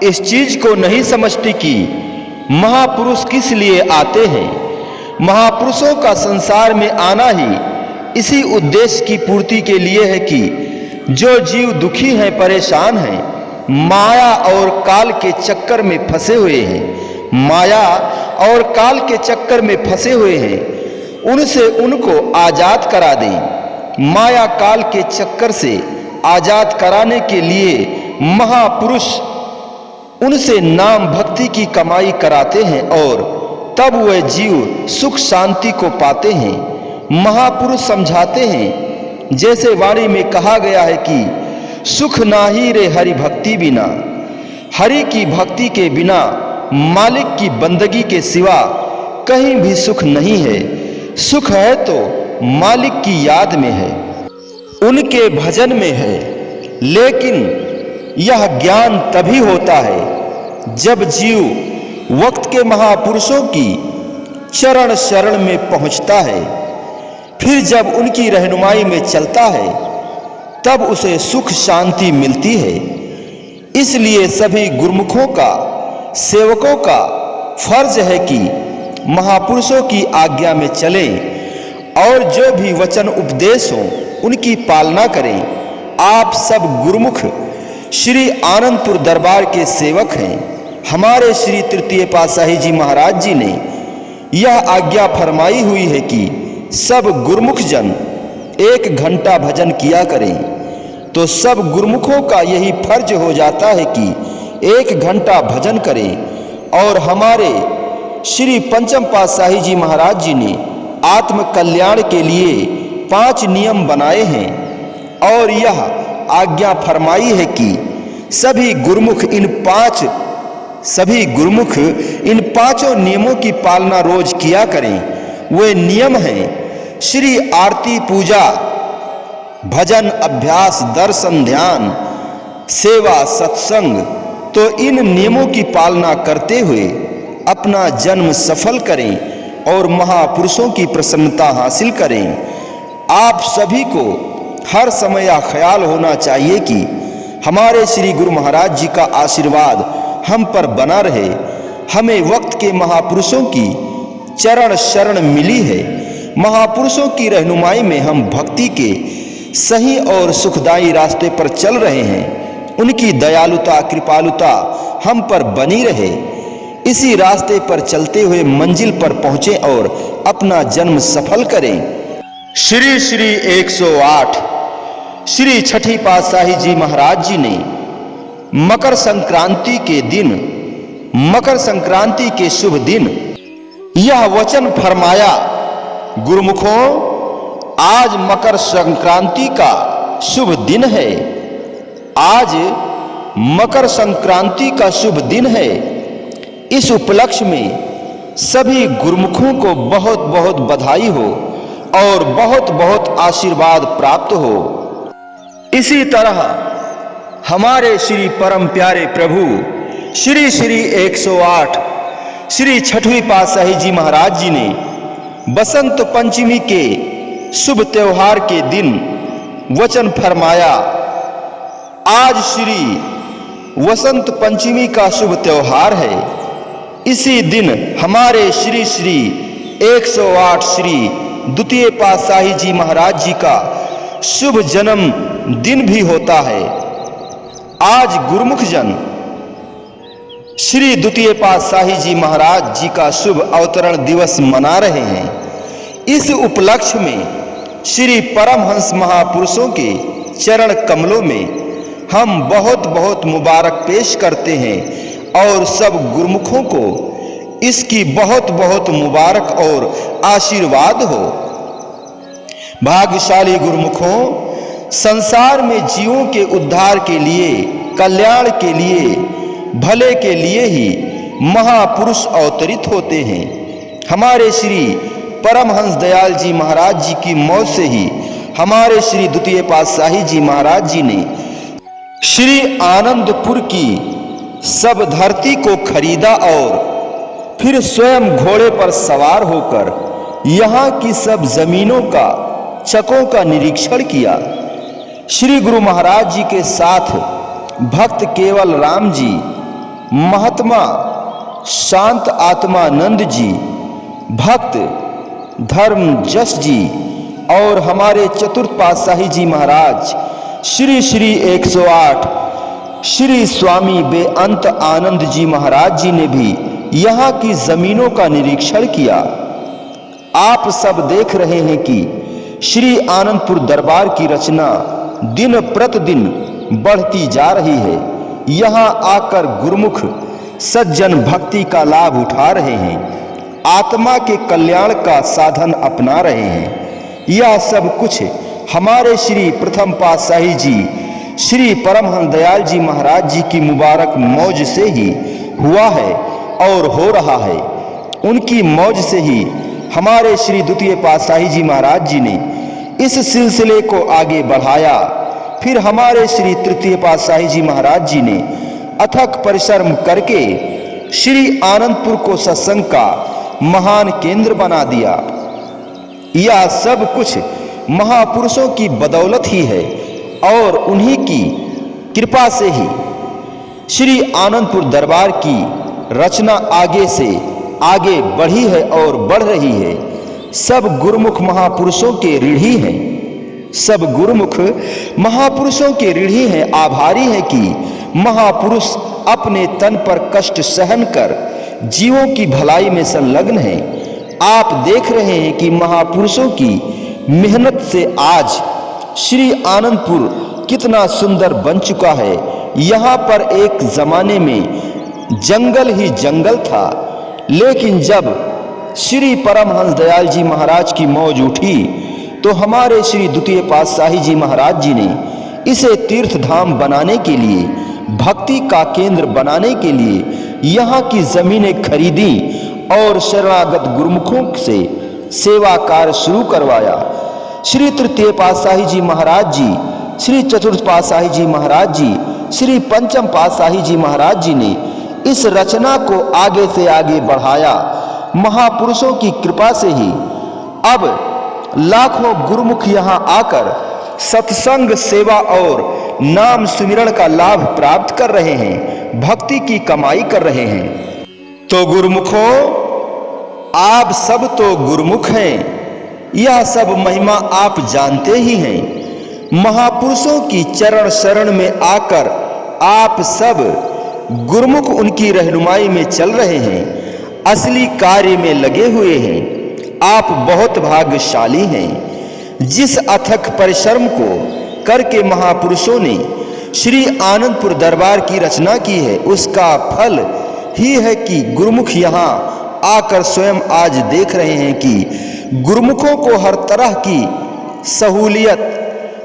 इस चीज को नहीं समझती कि महापुरुष किस लिए आते हैं। महापुरुषों का संसार में आना ही इसी उद्देश्य की पूर्ति के लिए है कि जो जीव दुखी हैं, परेशान हैं, माया और काल के चक्कर में फंसे हुए हैं, माया और काल के चक्कर में फंसे हुए हैं, उनसे उनको आजाद करा दें। माया काल के चक्कर से आजाद कराने के लिए महापुरुष उनसे नाम भक्ति की कमाई कराते हैं और तब वह जीव सुख शांति को पाते हैं। महापुरुष समझाते हैं, जैसे वाणी में कहा गया है कि सुख नाही रे हरि भक्ति बिना, हरि की भक्ति के बिना मालिक की बंदगी के सिवा कहीं भी सुख नहीं है। सुख है तो मालिक की याद में है, उनके भजन में है। लेकिन यह ज्ञान तभी होता है जब जीव वक्त के महापुरुषों की चरण शरण में पहुंचता है। फिर जब उनकी रहनुमाई में चलता है तब उसे सुख शांति मिलती है। इसलिए सभी गुरुमुखों का, सेवकों का फर्ज है कि महापुरुषों की आज्ञा में चलें और जो भी वचन उपदेश हो उनकी पालना करें। आप सब गुरुमुख श्री आनंदपुर दरबार के सेवक हैं। हमारे श्री तृतीय पातशाही जी महाराज जी ने यह आज्ञा फरमाई हुई है कि सब गुरुमुख जन 1 घंटा भजन किया करें। तो सब गुरुमुखों का यही फर्ज हो जाता है कि 1 घंटा भजन करें। और हमारे श्री पंचम पातशाही जी महाराज जी ने आत्म कल्याण के लिए 5 नियम बनाए हैं और यह आज्ञा फरमाई है कि सभी गुरुमुख इन 5 नियमों की पालना रोज किया करें। वे नियम हैं श्री आरती, पूजा, भजन, अभ्यास, दर्शन, ध्यान, सेवा, सत्संग। तो इन नियमों की पालना करते हुए अपना जन्म सफल करें और महापुरुषों की प्रसन्नता हासिल करें। आप सभी को हर समय यह ख्याल होना चाहिए कि हमारे श्री गुरु महाराज जी का आशीर्वाद हम पर बना रहे। हमें वक्त के महापुरुषों की चरण शरण मिली है। महापुरुषों की रहनुमाई में हम भक्ति के सही और सुखदायी रास्ते पर चल रहे हैं। उनकी दयालुता, कृपालुता हम पर बनी रहे। इसी रास्ते पर चलते हुए मंजिल पर पहुंचे और अपना जन्म सफल करें। श्री श्री 108 श्री छठी पातशाही जी महाराज जी ने मकर संक्रांति के दिन, मकर संक्रांति के शुभ दिन यह वचन फरमाया, गुरुमुखों, आज मकर संक्रांति का शुभ दिन है। आज मकर संक्रांति का शुभ दिन है। इस उपलक्ष्य में सभी गुरुमुखों को बहुत बहुत बधाई हो और बहुत बहुत आशीर्वाद प्राप्त हो। इसी तरह हमारे श्री परम प्यारे प्रभु श्री श्री 108 श्री छठवीं पातशाही जी महाराज जी ने बसंत पंचमी के शुभ त्योहार के दिन वचन फरमाया, आज श्री वसंत पंचमी का शुभ त्योहार है। इसी दिन हमारे श्री श्री 108 श्री द्वितीय पातशाही जी महाराज जी का शुभ जन्म दिन भी होता है। आज गुरुमुख जन श्री द्वितीय पातशाही जी महाराज जी का शुभ अवतरण दिवस मना रहे हैं। इस उपलक्ष्य में श्री परमहंस महापुरुषों के चरण कमलों में हम बहुत बहुत मुबारक पेश करते हैं और सब गुरुमुखों को इसकी बहुत बहुत मुबारक और आशीर्वाद हो। भाग्यशाली गुरुमुखों, संसार में जीवों के उद्धार के लिए, कल्याण के लिए, भले के लिए ही महापुरुष अवतरित होते हैं। हमारे श्री परमहंस दयाल जी महाराज जी की मौत से ही हमारे श्री द्वितीय पातशाही जी महाराज जी ने श्री आनंदपुर की सब धरती को खरीदा और फिर स्वयं घोड़े पर सवार होकर यहाँ की सब जमीनों का चकों का निरीक्षण किया। श्री गुरु महाराज जी के साथ भक्त केवल राम जी, महात्मा शांत आत्मानंद जी, भक्त धर्म जस जी और हमारे चतुर्थ पातशाही जी महाराज श्री श्री 108 श्री स्वामी बेअंत आनंद जी महाराज जी ने भी यहाँ की जमीनों का निरीक्षण किया। आप सब देख रहे हैं कि श्री आनंदपुर दरबार की रचना दिन प्रतिदिन बढ़ती जा रही है। यहाँ आकर गुरुमुख सज्जन भक्ति का लाभ उठा रहे हैं, आत्मा के कल्याण का साधन अपना रहे हैं। यह सब कुछ हमारे श्री प्रथम पातशाही जी श्री परमहंस दयाल जी महाराज जी की मुबारक मौज से ही हुआ है और हो रहा है। उनकी मौज से ही हमारे श्री द्वितीय पातशाही जी महाराज जी ने इस सिलसिले को आगे बढ़ाया। फिर हमारे श्री तृतीय पातशाही जी महाराज जी ने अथक परिश्रम करके श्री आनंदपुर को सत्संग का महान केंद्र बना दिया। यह सब कुछ महापुरुषों की बदौलत ही है और उन्हीं की कृपा से ही श्री आनंदपुर दरबार की रचना आगे से आगे बढ़ी है और बढ़ रही है। सब गुरुमुख महापुरुषों के ऋणी हैं, सब गुरुमुख महापुरुषों के ऋणी हैं, आभारी हैं कि महापुरुष अपने तन पर कष्ट सहन कर जीवों की भलाई में संलग्न हैं। आप देख रहे हैं कि महापुरुषों की मेहनत से आज श्री आनंदपुर कितना सुंदर बन चुका है। यहाँ पर एक जमाने में जंगल ही जंगल था, लेकिन जब श्री परमहंस दयाल जी महाराज की मौज उठी तो हमारे श्री द्वितीय पातशाही जी महाराज जी ने इसे तीर्थ धाम बनाने के लिए, भक्ति का केंद्र बनाने के लिए यहाँ की जमीनें खरीदी और शरणागत गुरुमुखों से सेवा कार्य शुरू करवाया। श्री तृतीय पातशाही जी महाराज जी, श्री चतुर्थ पातशाही जी महाराज जी, श्री पंचम पातशाही जी महाराज जी ने इस रचना को आगे से आगे बढ़ाया। महापुरुषों की कृपा से ही अब लाखों गुरुमुख यहाँ आकर सत्संग सेवा और नाम सुमिरण का लाभ प्राप्त कर रहे हैं, भक्ति की कमाई कर रहे हैं। तो गुरुमुखों, आप सब तो गुरुमुख हैं, यह सब महिमा आप जानते ही हैं। महापुरुषों की चरण शरण में आकर आप सब गुरुमुख उनकी रहनुमाई में चल रहे हैं, असली कार्य में लगे हुए हैं। आप बहुत भाग्यशाली हैं। जिस अथक परिश्रम को करके महापुरुषों ने श्री आनंदपुर दरबार की रचना की है, उसका फल ही है कि गुरुमुख यहाँ आकर स्वयं आज देख रहे हैं कि गुरुमुखों को हर तरह की सहूलियत,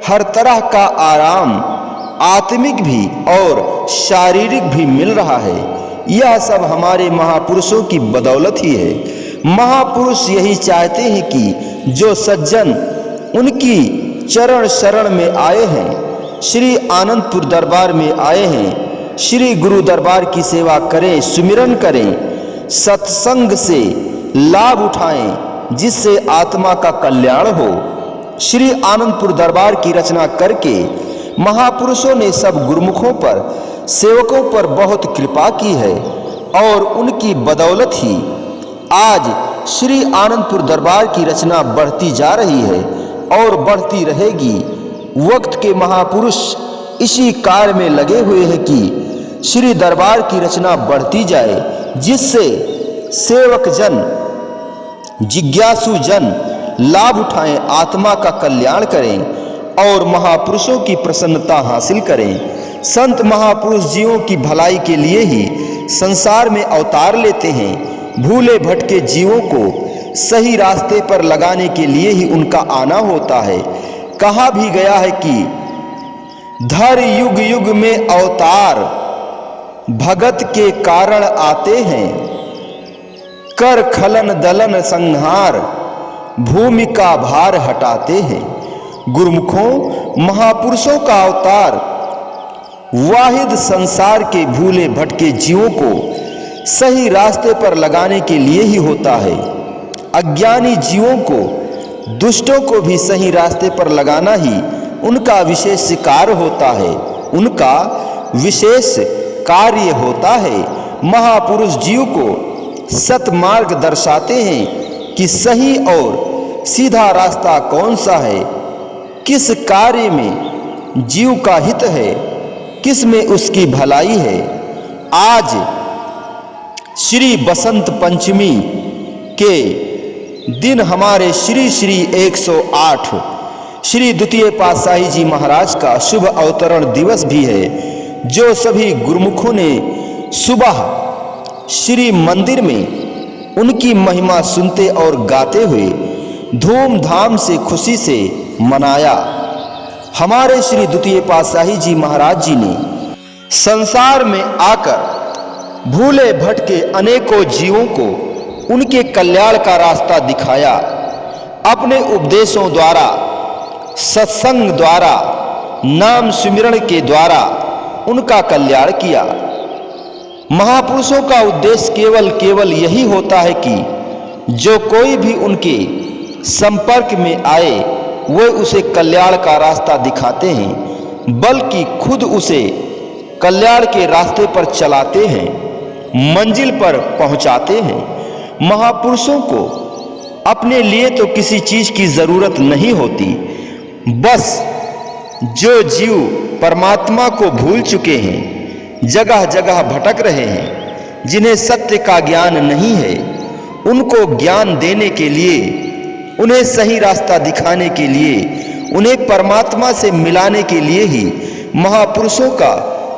हर तरह का आराम, आत्मिक भी और शारीरिक भी मिल रहा है। यह सब हमारे महापुरुषों की बदौलत ही है। महापुरुष यही चाहते हैं कि जो सज्जन उनकी चरण शरण में आए हैं, श्री आनंदपुर दरबार में आए हैं, श्री गुरु दरबार की सेवा करें, सुमिरन करें, सत्संग से लाभ उठाएं, जिससे आत्मा का कल्याण हो। श्री आनंदपुर दरबार की रचना करके महापुरुषों ने सब गुरुमुखों पर, सेवकों पर बहुत कृपा की है और उनकी बदौलत ही आज श्री आनंदपुर दरबार की रचना बढ़ती जा रही है और बढ़ती रहेगी। वक्त के महापुरुष इसी कार्य में लगे हुए हैं कि श्री दरबार की रचना बढ़ती जाए, जिससे सेवक जन, जिज्ञासु जन लाभ उठाएं, आत्मा का कल्याण करें और महापुरुषों की प्रसन्नता हासिल करें। संत महापुरुष जीवों की भलाई के लिए ही संसार में अवतार लेते हैं। भूले भटके जीवों को सही रास्ते पर लगाने के लिए ही उनका आना होता है। कहा भी गया है कि धर युग युग में अवतार भगत के कारण आते हैं, कर खलन दलन संहार भूमि का भार हटाते हैं। गुरुमुखों, महापुरुषों का अवतार वाहिद संसार के भूले भटके जीवों को सही रास्ते पर लगाने के लिए ही होता है। अज्ञानी जीवों को, दुष्टों को भी सही रास्ते पर लगाना ही उनका विशेष कार्य होता है, उनका विशेष कार्य होता है। महापुरुष जीव को सतमार्ग दर्शाते हैं कि सही और सीधा रास्ता कौन सा है, किस कार्य में जीव का हित है, किस में उसकी भलाई है। आज श्री बसंत पंचमी के दिन हमारे श्री श्री 108 श्री द्वितीय पातशाही जी महाराज का शुभ अवतरण दिवस भी है, जो सभी गुरुमुखों ने सुबह श्री मंदिर में उनकी महिमा सुनते और गाते हुए धूमधाम से खुशी से मनाया। हमारे श्री द्वितीय पातशाही जी महाराज जी ने संसार में आकर भूले भटके अनेकों जीवों को उनके कल्याण का रास्ता दिखाया। अपने उपदेशों द्वारा, सत्संग द्वारा, नाम सुमिरण के द्वारा उनका कल्याण किया। महापुरुषों का उद्देश्य केवल यही होता है कि जो कोई भी उनके संपर्क में आए वे उसे कल्याण का रास्ता दिखाते हैं, बल्कि खुद उसे कल्याण के रास्ते पर चलाते हैं, मंजिल पर पहुंचाते हैं। महापुरुषों को अपने लिए तो किसी चीज की जरूरत नहीं होती, बस जो जीव परमात्मा को भूल चुके हैं, जगह जगह भटक रहे हैं, जिन्हें सत्य का ज्ञान नहीं है, उनको ज्ञान देने के लिए, उन्हें सही रास्ता दिखाने के लिए, उन्हें परमात्मा से मिलाने के लिए ही महापुरुषों का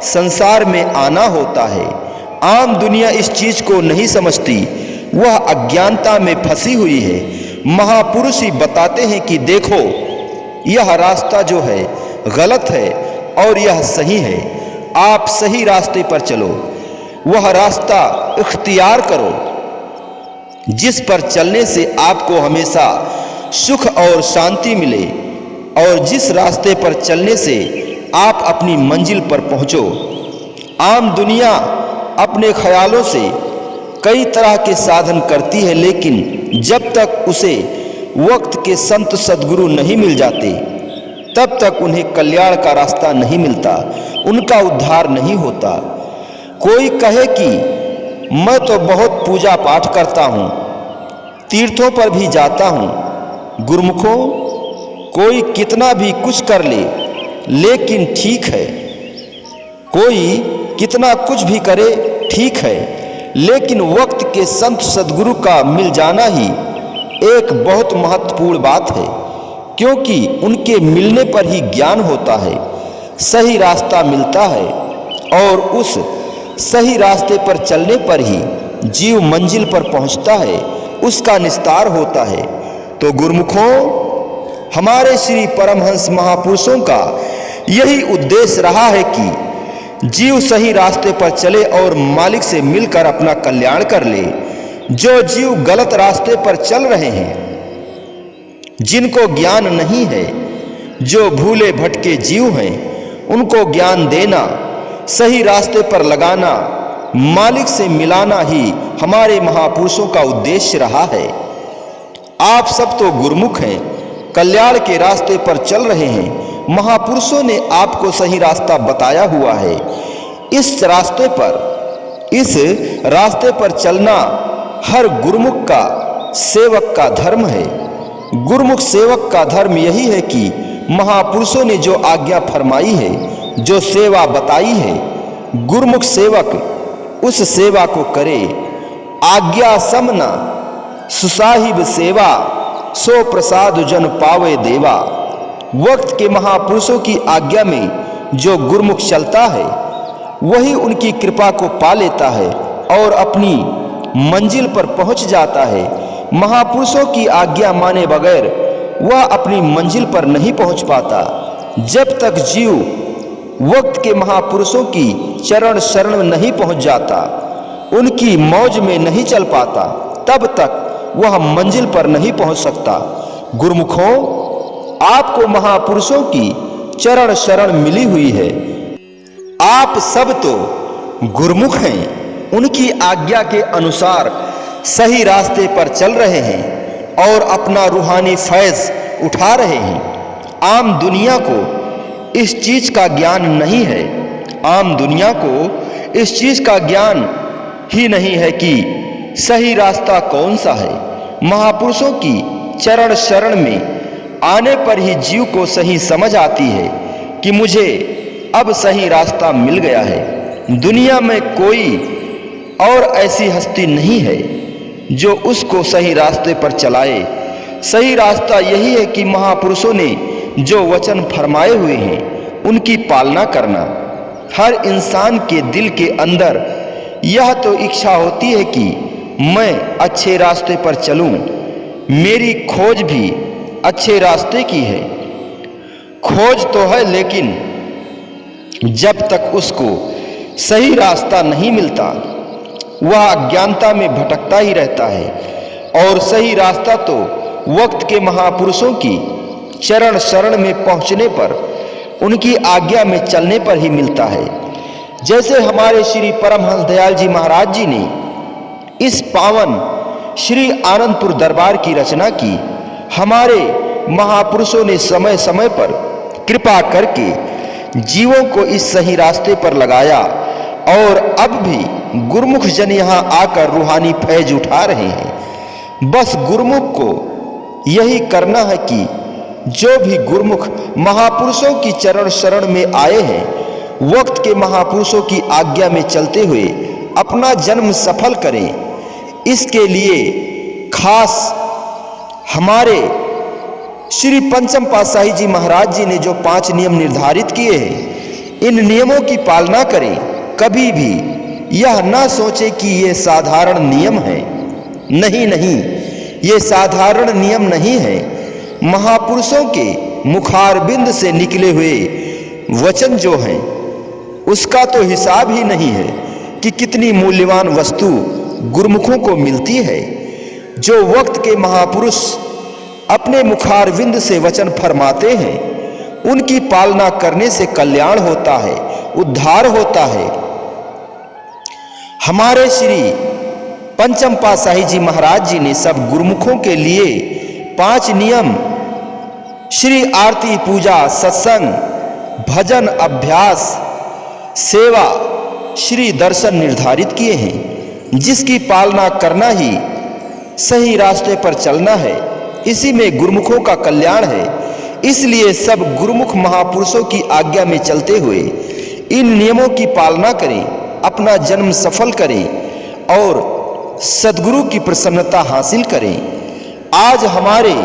संसार में आना होता है। आम दुनिया इस चीज को नहीं समझती, वह अज्ञानता में फंसी हुई है। महापुरुष ही बताते हैं कि देखो, यह रास्ता जो है गलत है और यह सही है, आप सही रास्ते पर चलो, वह रास्ता इख्तियार करो जिस पर चलने से आपको हमेशा सुख और शांति मिले, और जिस रास्ते पर चलने से आप अपनी मंजिल पर पहुंचो। आम दुनिया अपने ख्यालों से कई तरह के साधन करती है, लेकिन जब तक उसे वक्त के संत सद्गुरु नहीं मिल जाते, तब तक उन्हें कल्याण का रास्ता नहीं मिलता, उनका उद्धार नहीं होता। कोई कहे कि मैं तो बहुत पूजा पाठ करता हूँ, तीर्थों पर भी जाता हूँ। गुरुमुखों, कोई कितना भी कुछ कर ले, लेकिन ठीक है, कोई कितना कुछ भी करे ठीक है, लेकिन वक्त के संत सद्गुरु का मिल जाना ही एक बहुत महत्वपूर्ण बात है, क्योंकि उनके मिलने पर ही ज्ञान होता है, सही रास्ता मिलता है, और उस सही रास्ते पर चलने पर ही जीव मंजिल पर पहुंचता है, उसका निस्तार होता है। तो गुरुमुखों, हमारे श्री परमहंस महापुरुषों का यही उद्देश्य रहा है कि जीव सही रास्ते पर चले और मालिक से मिलकर अपना कल्याण कर ले। जो जीव गलत रास्ते पर चल रहे हैं, जिनको ज्ञान नहीं है, जो भूले भटके जीव हैं, उनको ज्ञान देना, सही रास्ते पर लगाना, मालिक से मिलाना ही हमारे महापुरुषों का उद्देश्य रहा है। आप सब तो गुरुमुख हैं, कल्याण के रास्ते पर चल रहे हैं। महापुरुषों ने आपको सही रास्ता बताया हुआ है। इस रास्ते पर चलना हर गुरुमुख का, सेवक का धर्म है। गुरुमुख सेवक का धर्म यही है कि महापुरुषों ने जो आज्ञा फरमाई है, जो सेवा बताई है, गुरुमुख सेवक उस सेवा को करे। आज्ञा समना सुसाहिब सेवा, सो प्रसाद जन पावे देवा। वक्त के महापुरुषों की आज्ञा में जो गुरुमुख चलता है, वही उनकी कृपा को पा लेता है और अपनी मंजिल पर पहुंच जाता है। महापुरुषों की आज्ञा माने बगैर वह अपनी मंजिल पर नहीं पहुंच पाता। जब तक जीव वक्त के महापुरुषों की चरण शरण नहीं पहुंच जाता, उनकी मौज में नहीं चल पाता, तब तक वह मंजिल पर नहीं पहुंच सकता। गुरुमुखों, आपको महापुरुषों की चरण शरण मिली हुई है। आप सब तो गुरुमुख हैं, उनकी आज्ञा के अनुसार सही रास्ते पर चल रहे हैं और अपना रूहानी फैज़ उठा रहे हैं। आम दुनिया को इस चीज का ज्ञान नहीं है, आम दुनिया को इस चीज का ज्ञान ही नहीं है कि सही रास्ता कौन सा है। महापुरुषों की चरण शरण में आने पर ही जीव को सही समझ आती है कि मुझे अब सही रास्ता मिल गया है। दुनिया में कोई और ऐसी हस्ती नहीं है जो उसको सही रास्ते पर चलाए। सही रास्ता यही है कि महापुरुषों ने जो वचन फरमाए हुए हैं उनकी पालना करना। हर इंसान के दिल के अंदर यह तो इच्छा होती है कि मैं अच्छे रास्ते पर चलूं, मेरी खोज भी अच्छे रास्ते की है। खोज तो है, लेकिन जब तक उसको सही रास्ता नहीं मिलता वह अज्ञानता में भटकता ही रहता है। और सही रास्ता तो वक्त के महापुरुषों की चरण शरण में पहुंचने पर, उनकी आज्ञा में चलने पर ही मिलता है। जैसे हमारे श्री परमहंस दयाल जी महाराज जी ने इस पावन श्री आनंदपुर दरबार की रचना की। हमारे महापुरुषों ने समय समय पर कृपा करके जीवों को इस सही रास्ते पर लगाया और अब भी गुरुमुख जन यहाँ आकर रूहानी फैज उठा रहे हैं। बस गुरुमुख को यही करना है कि जो भी गुरुमुख महापुरुषों की चरण शरण में आए हैं, वक्त के महापुरुषों की आज्ञा में चलते हुए अपना जन्म सफल करें। इसके लिए खास हमारे श्री पंचम पातशाही जी महाराज जी ने जो 5 नियम निर्धारित किए हैं, इन नियमों की पालना करें। कभी भी यह ना सोचे कि ये साधारण नियम है। नहीं नहीं, ये साधारण नियम नहीं है। महापुरुषों के मुखारबिंद से निकले हुए वचन जो हैं, उसका तो हिसाब ही नहीं है कि कितनी मूल्यवान वस्तु गुरुमुखों को मिलती है। जो वक्त के महापुरुष अपने मुखारविंद से वचन फरमाते हैं, उनकी पालना करने से कल्याण होता है, उद्धार होता है। हमारे श्री पंचम पातशाही जी महाराज जी ने सब गुरुमुखों के लिए 5 नियम श्री आरती, पूजा, सत्संग, भजन, अभ्यास, सेवा, श्री दर्शन निर्धारित किए हैं, जिसकी पालना करना ही सही रास्ते पर चलना है। इसी में गुरुमुखों का कल्याण है। इसलिए सब गुरुमुख महापुरुषों की आज्ञा में चलते हुए इन नियमों की पालना करें, अपना जन्म सफल करें और सद्गुरु की प्रसन्नता हासिल करें। आज हमारे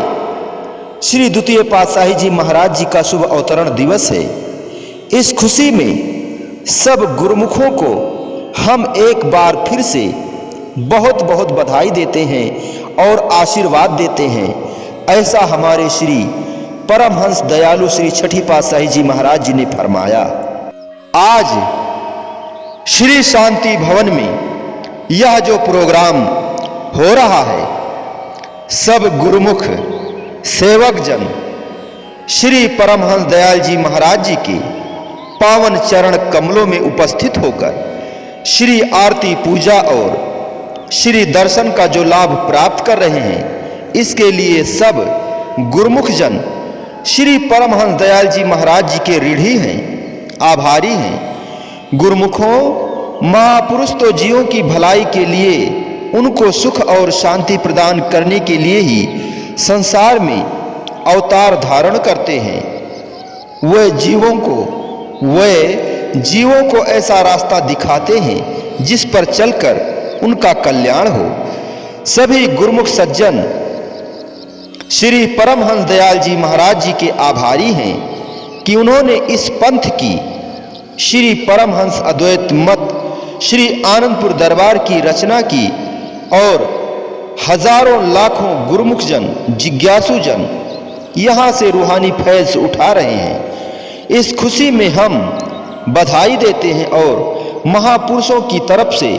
श्री द्वितीय पातशाही जी महाराज जी का शुभ अवतरण दिवस है। इस खुशी में सब गुरुमुखों को हम एक बार फिर से बहुत बहुत बधाई देते हैं और आशीर्वाद देते हैं। ऐसा हमारे श्री परमहंस दयालु श्री छठी पातशाही जी महाराज जी ने फरमाया। आज श्री शांति भवन में यह जो प्रोग्राम हो रहा है, सब गुरुमुख सेवक जन श्री परमहंस दयाल जी महाराज जी के पावन चरण कमलों में उपस्थित होकर श्री आरती, पूजा और श्री दर्शन का जो लाभ प्राप्त कर रहे हैं, इसके लिए सब गुरुमुख जन श्री परमहंस दयाल जी महाराज जी के ऋणी हैं, आभारी हैं। गुरुमुखों, महापुरुष तो जीवों की भलाई के लिए, उनको सुख और शांति प्रदान करने के लिए ही संसार में अवतार धारण करते हैं। वे जीवों को ऐसा रास्ता दिखाते हैं जिस पर चलकर उनका कल्याण हो। सभी गुरुमुख सज्जन श्री परमहंस दयाल जी महाराज जी के आभारी हैं कि उन्होंने इस पंथ की श्री परमहंस अद्वैत मत श्री आनंदपुर दरबार की रचना की और हजारों लाखों गुरुमुख जन, जिज्ञासु जन यहाँ से रूहानी फैज उठा रहे हैं। इस खुशी में हम बधाई देते हैं और महापुरुषों की तरफ से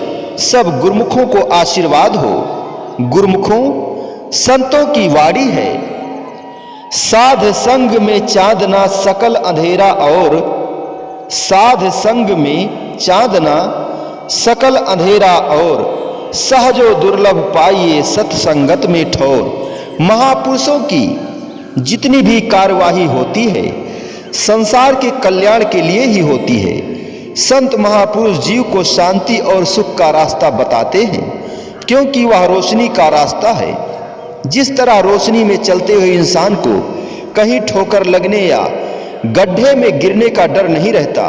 सब गुरुमुखों को आशीर्वाद हो। गुरुमुखों, संतों की वाणी है, साध संग में चांदना सकल अंधेरा और साध संग में चांदना सकल अंधेरा और सहजो दुर्लभ पाइए सत्संगत में ठोर। महापुरुषों की जितनी भी कार्यवाही होती है संसार के कल्याण के लिए ही होती है। संत महापुरुष जीव को शांति और सुख का रास्ता बताते हैं, क्योंकि वह रोशनी का रास्ता है। जिस तरह रोशनी में चलते हुए इंसान को कहीं ठोकर लगने या गड्ढे में गिरने का डर नहीं रहता,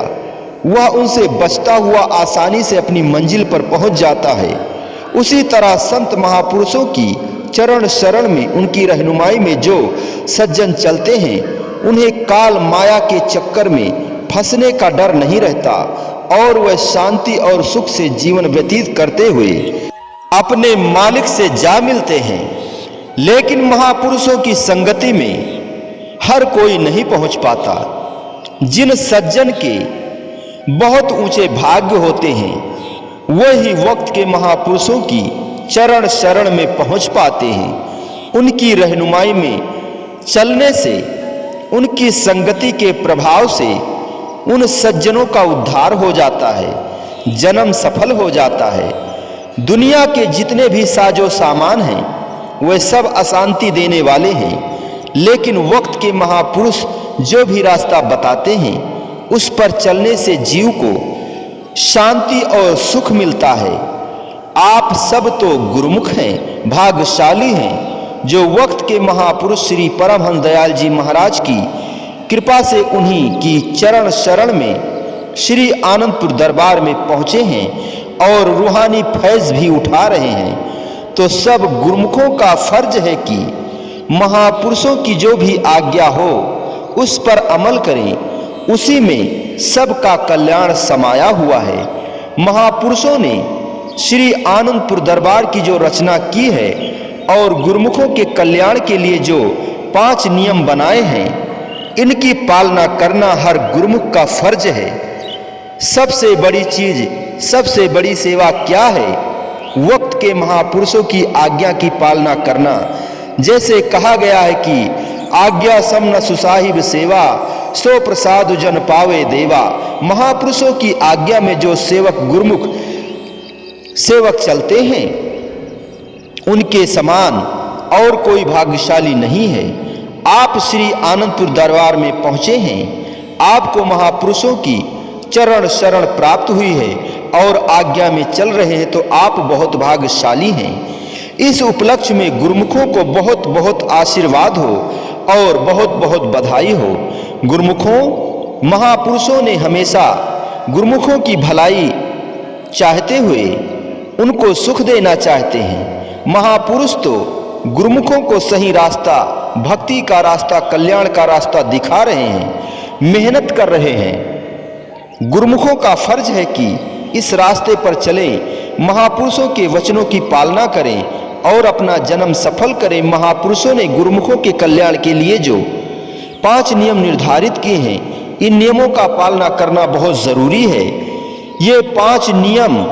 वह उनसे बचता हुआ आसानी से अपनी मंजिल पर पहुंच जाता है। उसी तरह संत महापुरुषों की चरण शरण में, उनकी रहनुमाई में जो सज्जन चलते हैं, उन्हें काल माया के चक्कर में फंसने का डर नहीं रहता और वह शांति और सुख से जीवन व्यतीत करते हुए अपने मालिक से जा मिलते हैं। लेकिन महापुरुषों की संगति में हर कोई नहीं पहुंच पाता। जिन सज्जन के बहुत ऊंचे भाग्य होते हैं, वही वक्त के महापुरुषों की चरण शरण में पहुंच पाते हैं। उनकी रहनुमाई में चलने से, उनकी संगति के प्रभाव से उन सज्जनों का उद्धार हो जाता है, जन्म सफल हो जाता है। दुनिया के जितने भी साजो सामान हैं, वे सब अशांति देने वाले हैं, लेकिन वक्त के महापुरुष जो भी रास्ता बताते हैं, उस पर चलने से जीव को शांति और सुख मिलता है। आप सब तो गुरुमुख हैं, भाग्यशाली हैं, जो वक्त के महापुरुष श्री परमहंस दयाल जी महाराज की कृपा से उन्हीं की चरण शरण में श्री आनंदपुर दरबार में पहुंचे हैं और रूहानी फैज भी उठा रहे हैं। तो सब गुरुमुखों का फर्ज है कि महापुरुषों की जो भी आज्ञा हो उस पर अमल करें, उसी में सबका कल्याण समाया हुआ है। महापुरुषों ने श्री आनंदपुर दरबार की जो रचना की है और गुरुमुखों के कल्याण के लिए जो 5 नियम बनाए हैं, इनकी पालना करना हर गुरुमुख का फर्ज है। सबसे बड़ी चीज, सबसे बड़ी सेवा क्या है? वक्त के महापुरुषों की आज्ञा की पालना करना। जैसे कहा गया है कि आज्ञा सम न सुसाहिब सेवा, सो प्रसाद जन पावे देवा। महापुरुषों की आज्ञा में जो सेवक गुरुमुख सेवक चलते हैं, उनके समान और कोई भाग्यशाली नहीं है। आप श्री आनंदपुर दरबार में पहुंचे हैं, आपको महापुरुषों की चरण शरण प्राप्त हुई है और आज्ञा में चल रहे हैं, तो आप बहुत भाग्यशाली हैं। इस उपलक्ष्य में गुरुमुखों को बहुत बहुत आशीर्वाद हो और बहुत बहुत बधाई हो। गुरुमुखों, महापुरुषों ने हमेशा गुरुमुखों की भलाई चाहते हुए उनको सुख देना चाहते हैं। महापुरुष तो गुरुमुखों को सही रास्ता, भक्ति का रास्ता, कल्याण का रास्ता दिखा रहे हैं, मेहनत कर रहे हैं। गुरुमुखों का फर्ज है कि इस रास्ते पर चलें, महापुरुषों के वचनों की पालना करें और अपना जन्म सफल करें। महापुरुषों ने गुरुमुखों के कल्याण के लिए जो 5 नियम निर्धारित किए हैं, इन नियमों का पालना करना बहुत जरूरी है। ये 5 नियम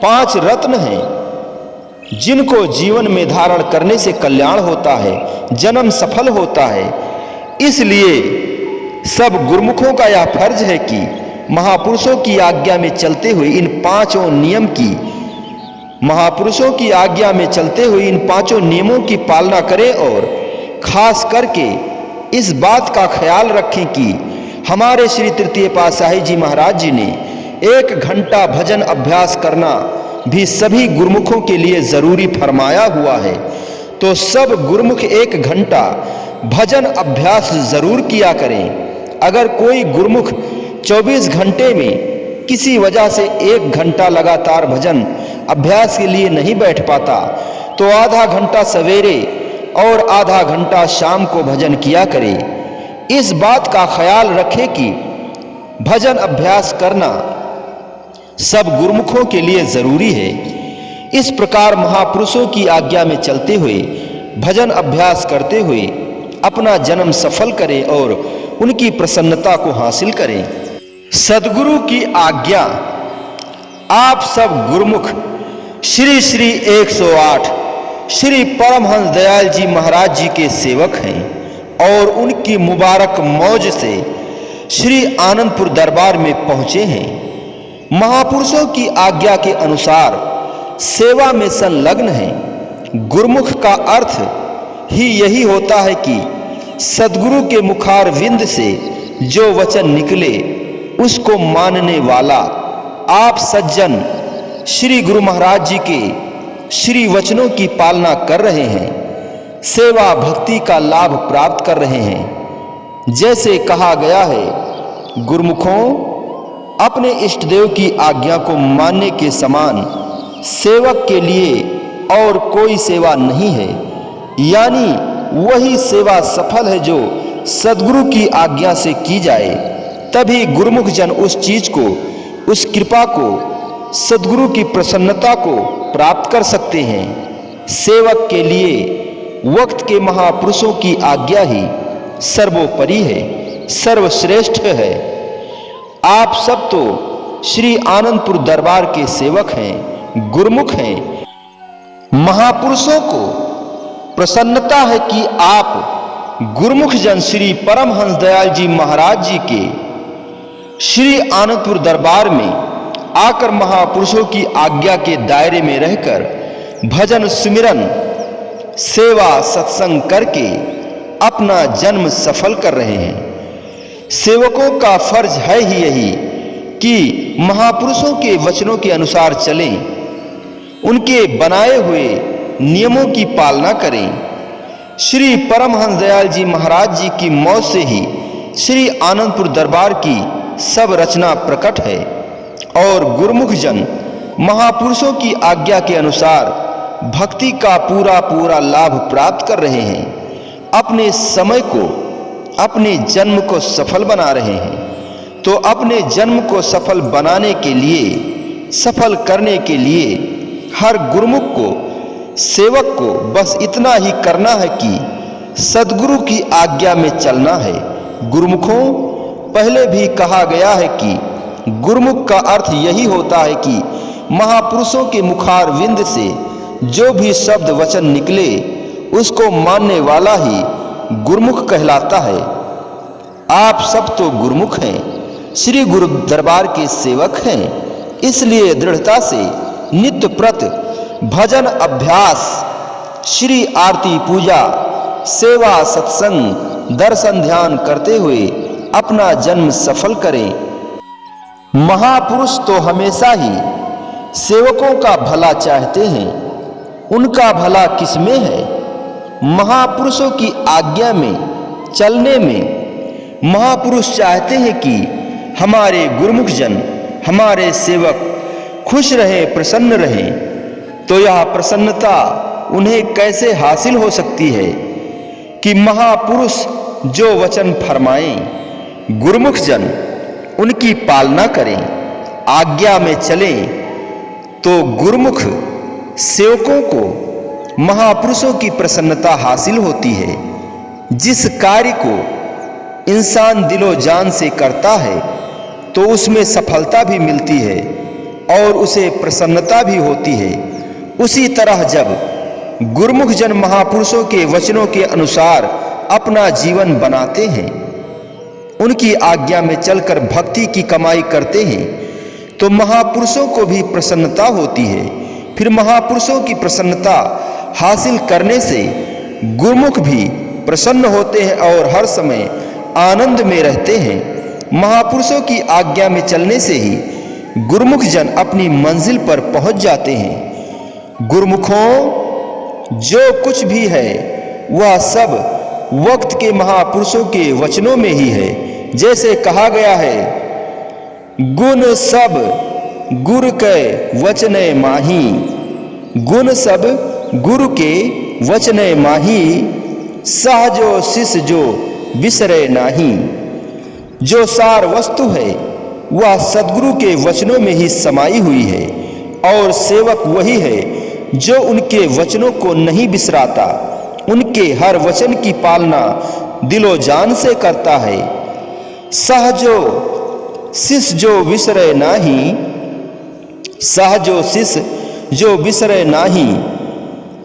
5 रत्न हैं, जिनको जीवन में धारण करने से कल्याण होता है, जन्म सफल होता है। इसलिए सब गुरुमुखों का यह फर्ज है कि महापुरुषों की आज्ञा में चलते हुए इन 5 नियम की, महापुरुषों की आज्ञा में चलते हुए इन 5 नियमों की पालना करें और खास करके इस बात का ख्याल रखें कि हमारे श्री तृतीय पातशाही जी महाराज जी ने 1 घंटा भजन अभ्यास करना भी सभी गुरुमुखों के लिए जरूरी फरमाया हुआ है। तो सब गुरुमुख 1 घंटा भजन अभ्यास जरूर किया करें। अगर कोई गुरुमुख 24 घंटे में किसी वजह से 1 घंटा लगातार भजन अभ्यास के लिए नहीं बैठ पाता, तो आधा घंटा सवेरे और आधा घंटा शाम को भजन किया करे। इस बात का ख्याल रखें कि भजन अभ्यास करना सब गुरुमुखों के लिए जरूरी है। इस प्रकार महापुरुषों की आज्ञा में चलते हुए, भजन अभ्यास करते हुए अपना जन्म सफल करें और उनकी प्रसन्नता को हासिल करें। सद्गुरु की आज्ञा। आप सब गुरुमुख श्री श्री 108 श्री परमहंस दयाल जी महाराज जी के सेवक हैं और उनकी मुबारक मौज से श्री आनंदपुर दरबार में पहुंचे हैं। महापुरुषों की आज्ञा के अनुसार सेवा में संलग्न हैं। गुरुमुख का अर्थ ही यही होता है कि सद्गुरु के मुखार विंद से जो वचन निकले उसको मानने वाला। आप सज्जन श्री गुरु महाराज जी के श्री वचनों की पालना कर रहे हैं, सेवा भक्ति का लाभ प्राप्त कर रहे हैं। जैसे कहा गया है, गुरुमुखों, अपने इष्ट देव की आज्ञा को मानने के समान सेवक के लिए और कोई सेवा नहीं है। यानी वही सेवा सफल है जो सद्गुरु की आज्ञा से की जाए। तभी गुरुमुख जन उस चीज को, उस कृपा को, सद्गुरु की प्रसन्नता को प्राप्त कर सकते हैं। सेवक के लिए वक्त के महापुरुषों की आज्ञा ही सर्वोपरि है, सर्वश्रेष्ठ है। आप सब तो श्री आनंदपुर दरबार के सेवक हैं, गुरुमुख हैं। महापुरुषों को प्रसन्नता है कि आप गुरुमुख जन श्री परमहंस दयाल जी महाराज जी के श्री आनंदपुर दरबार में आकर महापुरुषों की आज्ञा के दायरे में रहकर भजन सुमिरन सेवा सत्संग करके अपना जन्म सफल कर रहे हैं। सेवकों का फर्ज है ही यही कि महापुरुषों के वचनों के अनुसार चलें, उनके बनाए हुए नियमों की पालना करें। श्री परमहंस दयाल जी महाराज जी की मौत से ही श्री आनंदपुर दरबार की सब रचना प्रकट है और गुरुमुख जन महापुरुषों की आज्ञा के अनुसार भक्ति का पूरा लाभ प्राप्त कर रहे हैं। अपने समय को, अपने जन्म को सफल बना रहे हैं। तो अपने जन्म को सफल बनाने के लिए, सफल करने के लिए हर गुरुमुख को, सेवक को बस इतना ही करना है कि सद्गुरु की आज्ञा में चलना है। गुरुमुखों, पहले भी कहा गया है कि गुरुमुख का अर्थ यही होता है कि महापुरुषों के मुखार विंद से जो भी शब्द वचन निकले उसको मानने वाला ही गुरुमुख कहलाता है। आप सब तो गुरुमुख हैं, श्री गुरु दरबार के सेवक हैं। इसलिए दृढ़ता से नित्य प्रत भजन अभ्यास, श्री आरती पूजा, सेवा सत्संग, दर्शन ध्यान करते हुए अपना जन्म सफल करें। महापुरुष तो हमेशा ही सेवकों का भला चाहते हैं। उनका भला किसमें है? महापुरुषों की आज्ञा में चलने में। महापुरुष चाहते हैं कि हमारे गुरुमुख जन, हमारे सेवक खुश रहें, प्रसन्न रहें। तो यह प्रसन्नता उन्हें कैसे हासिल हो सकती है कि महापुरुष जो वचन फरमाएं, गुरुमुख जन उनकी पालना करें, आज्ञा में चलें। तो गुरुमुख सेवकों को महापुरुषों की प्रसन्नता हासिल होती है। जिस कार्य को इंसान दिलो जान से करता है तो उसमें सफलता भी मिलती है और उसे प्रसन्नता भी होती है। उसी तरह जब गुरुमुख जन महापुरुषों के वचनों के अनुसार अपना जीवन बनाते हैं, उनकी आज्ञा में चलकर भक्ति की कमाई करते हैं, तो महापुरुषों को भी प्रसन्नता होती है। फिर महापुरुषों की प्रसन्नता हासिल करने से गुरुमुख भी प्रसन्न होते हैं और हर समय आनंद में रहते हैं। महापुरुषों की आज्ञा में चलने से ही गुरुमुख जन अपनी मंजिल पर पहुंच जाते हैं। गुरुमुखों, जो कुछ भी है वह सब वक्त के महापुरुषों के वचनों में ही है। जैसे कहा गया है, गुण सब गुरु के वचने माही, गुण सब गुरु के वचने माही, सहजो शिष जो बिसरे नाही। जो सार वस्तु है वह सद्गुरु के वचनों में ही समाई हुई है और सेवक वही है जो उनके वचनों को नहीं बिसराता, उनके हर वचन की पालना दिलो जान से करता है। सहजो शिष जो बिसरे नाही, सहजो शिष जो बिसरे नाही,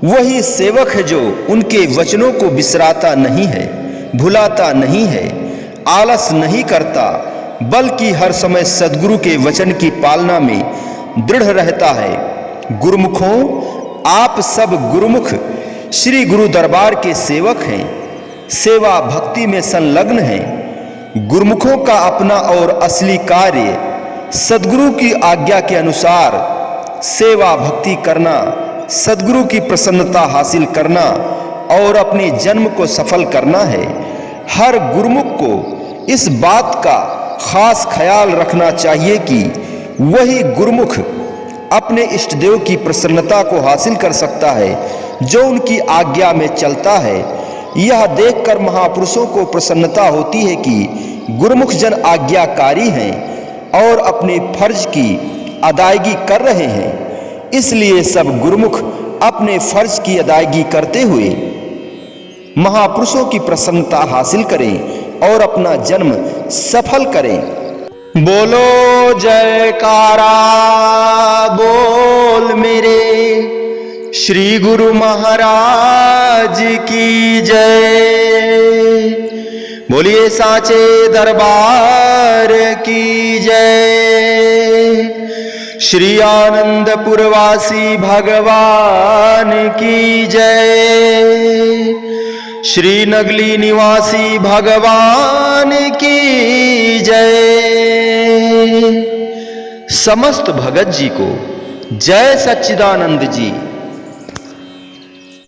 वही सेवक है जो उनके वचनों को बिसराता नहीं है। भुलाता नहीं है, आलस नहीं करता, बल्कि हर समय सद्गुरु के वचन की पालना में दृढ़ रहता है। गुरुमुखों, आप सब गुरुमुख श्री गुरु दरबार के सेवक हैं, सेवा भक्ति में संलग्न हैं। गुरुमुखों का अपना और असली कार्य सद्गुरु की आज्ञा के अनुसार सेवा भक्ति करना, सद्गुरु की प्रसन्नता हासिल करना और अपने जन्म को सफल करना है। हर गुरुमुख को इस बात का खास ख्याल रखना चाहिए कि वही गुरुमुख अपने इष्ट देव की प्रसन्नता को हासिल कर सकता है जो उनकी आज्ञा में चलता है। यह देखकर महापुरुषों को प्रसन्नता होती है कि गुरुमुख जन आज्ञाकारी हैं और अपने फर्ज की अदायगी कर रहे हैं। इसलिए सब गुरुमुख अपने फर्ज की अदायगी करते हुए महापुरुषों की प्रसन्नता हासिल करें और अपना जन्म सफल करें। बोलो जयकारा बोल मेरे श्री गुरु महाराज की जय। बोलिए साचे दरबार की जय। श्री आनंदपुरवासी भगवान की जय। श्री नगली निवासी भगवान की जय। समस्त भगत जी को जय सच्चिदानंद जी।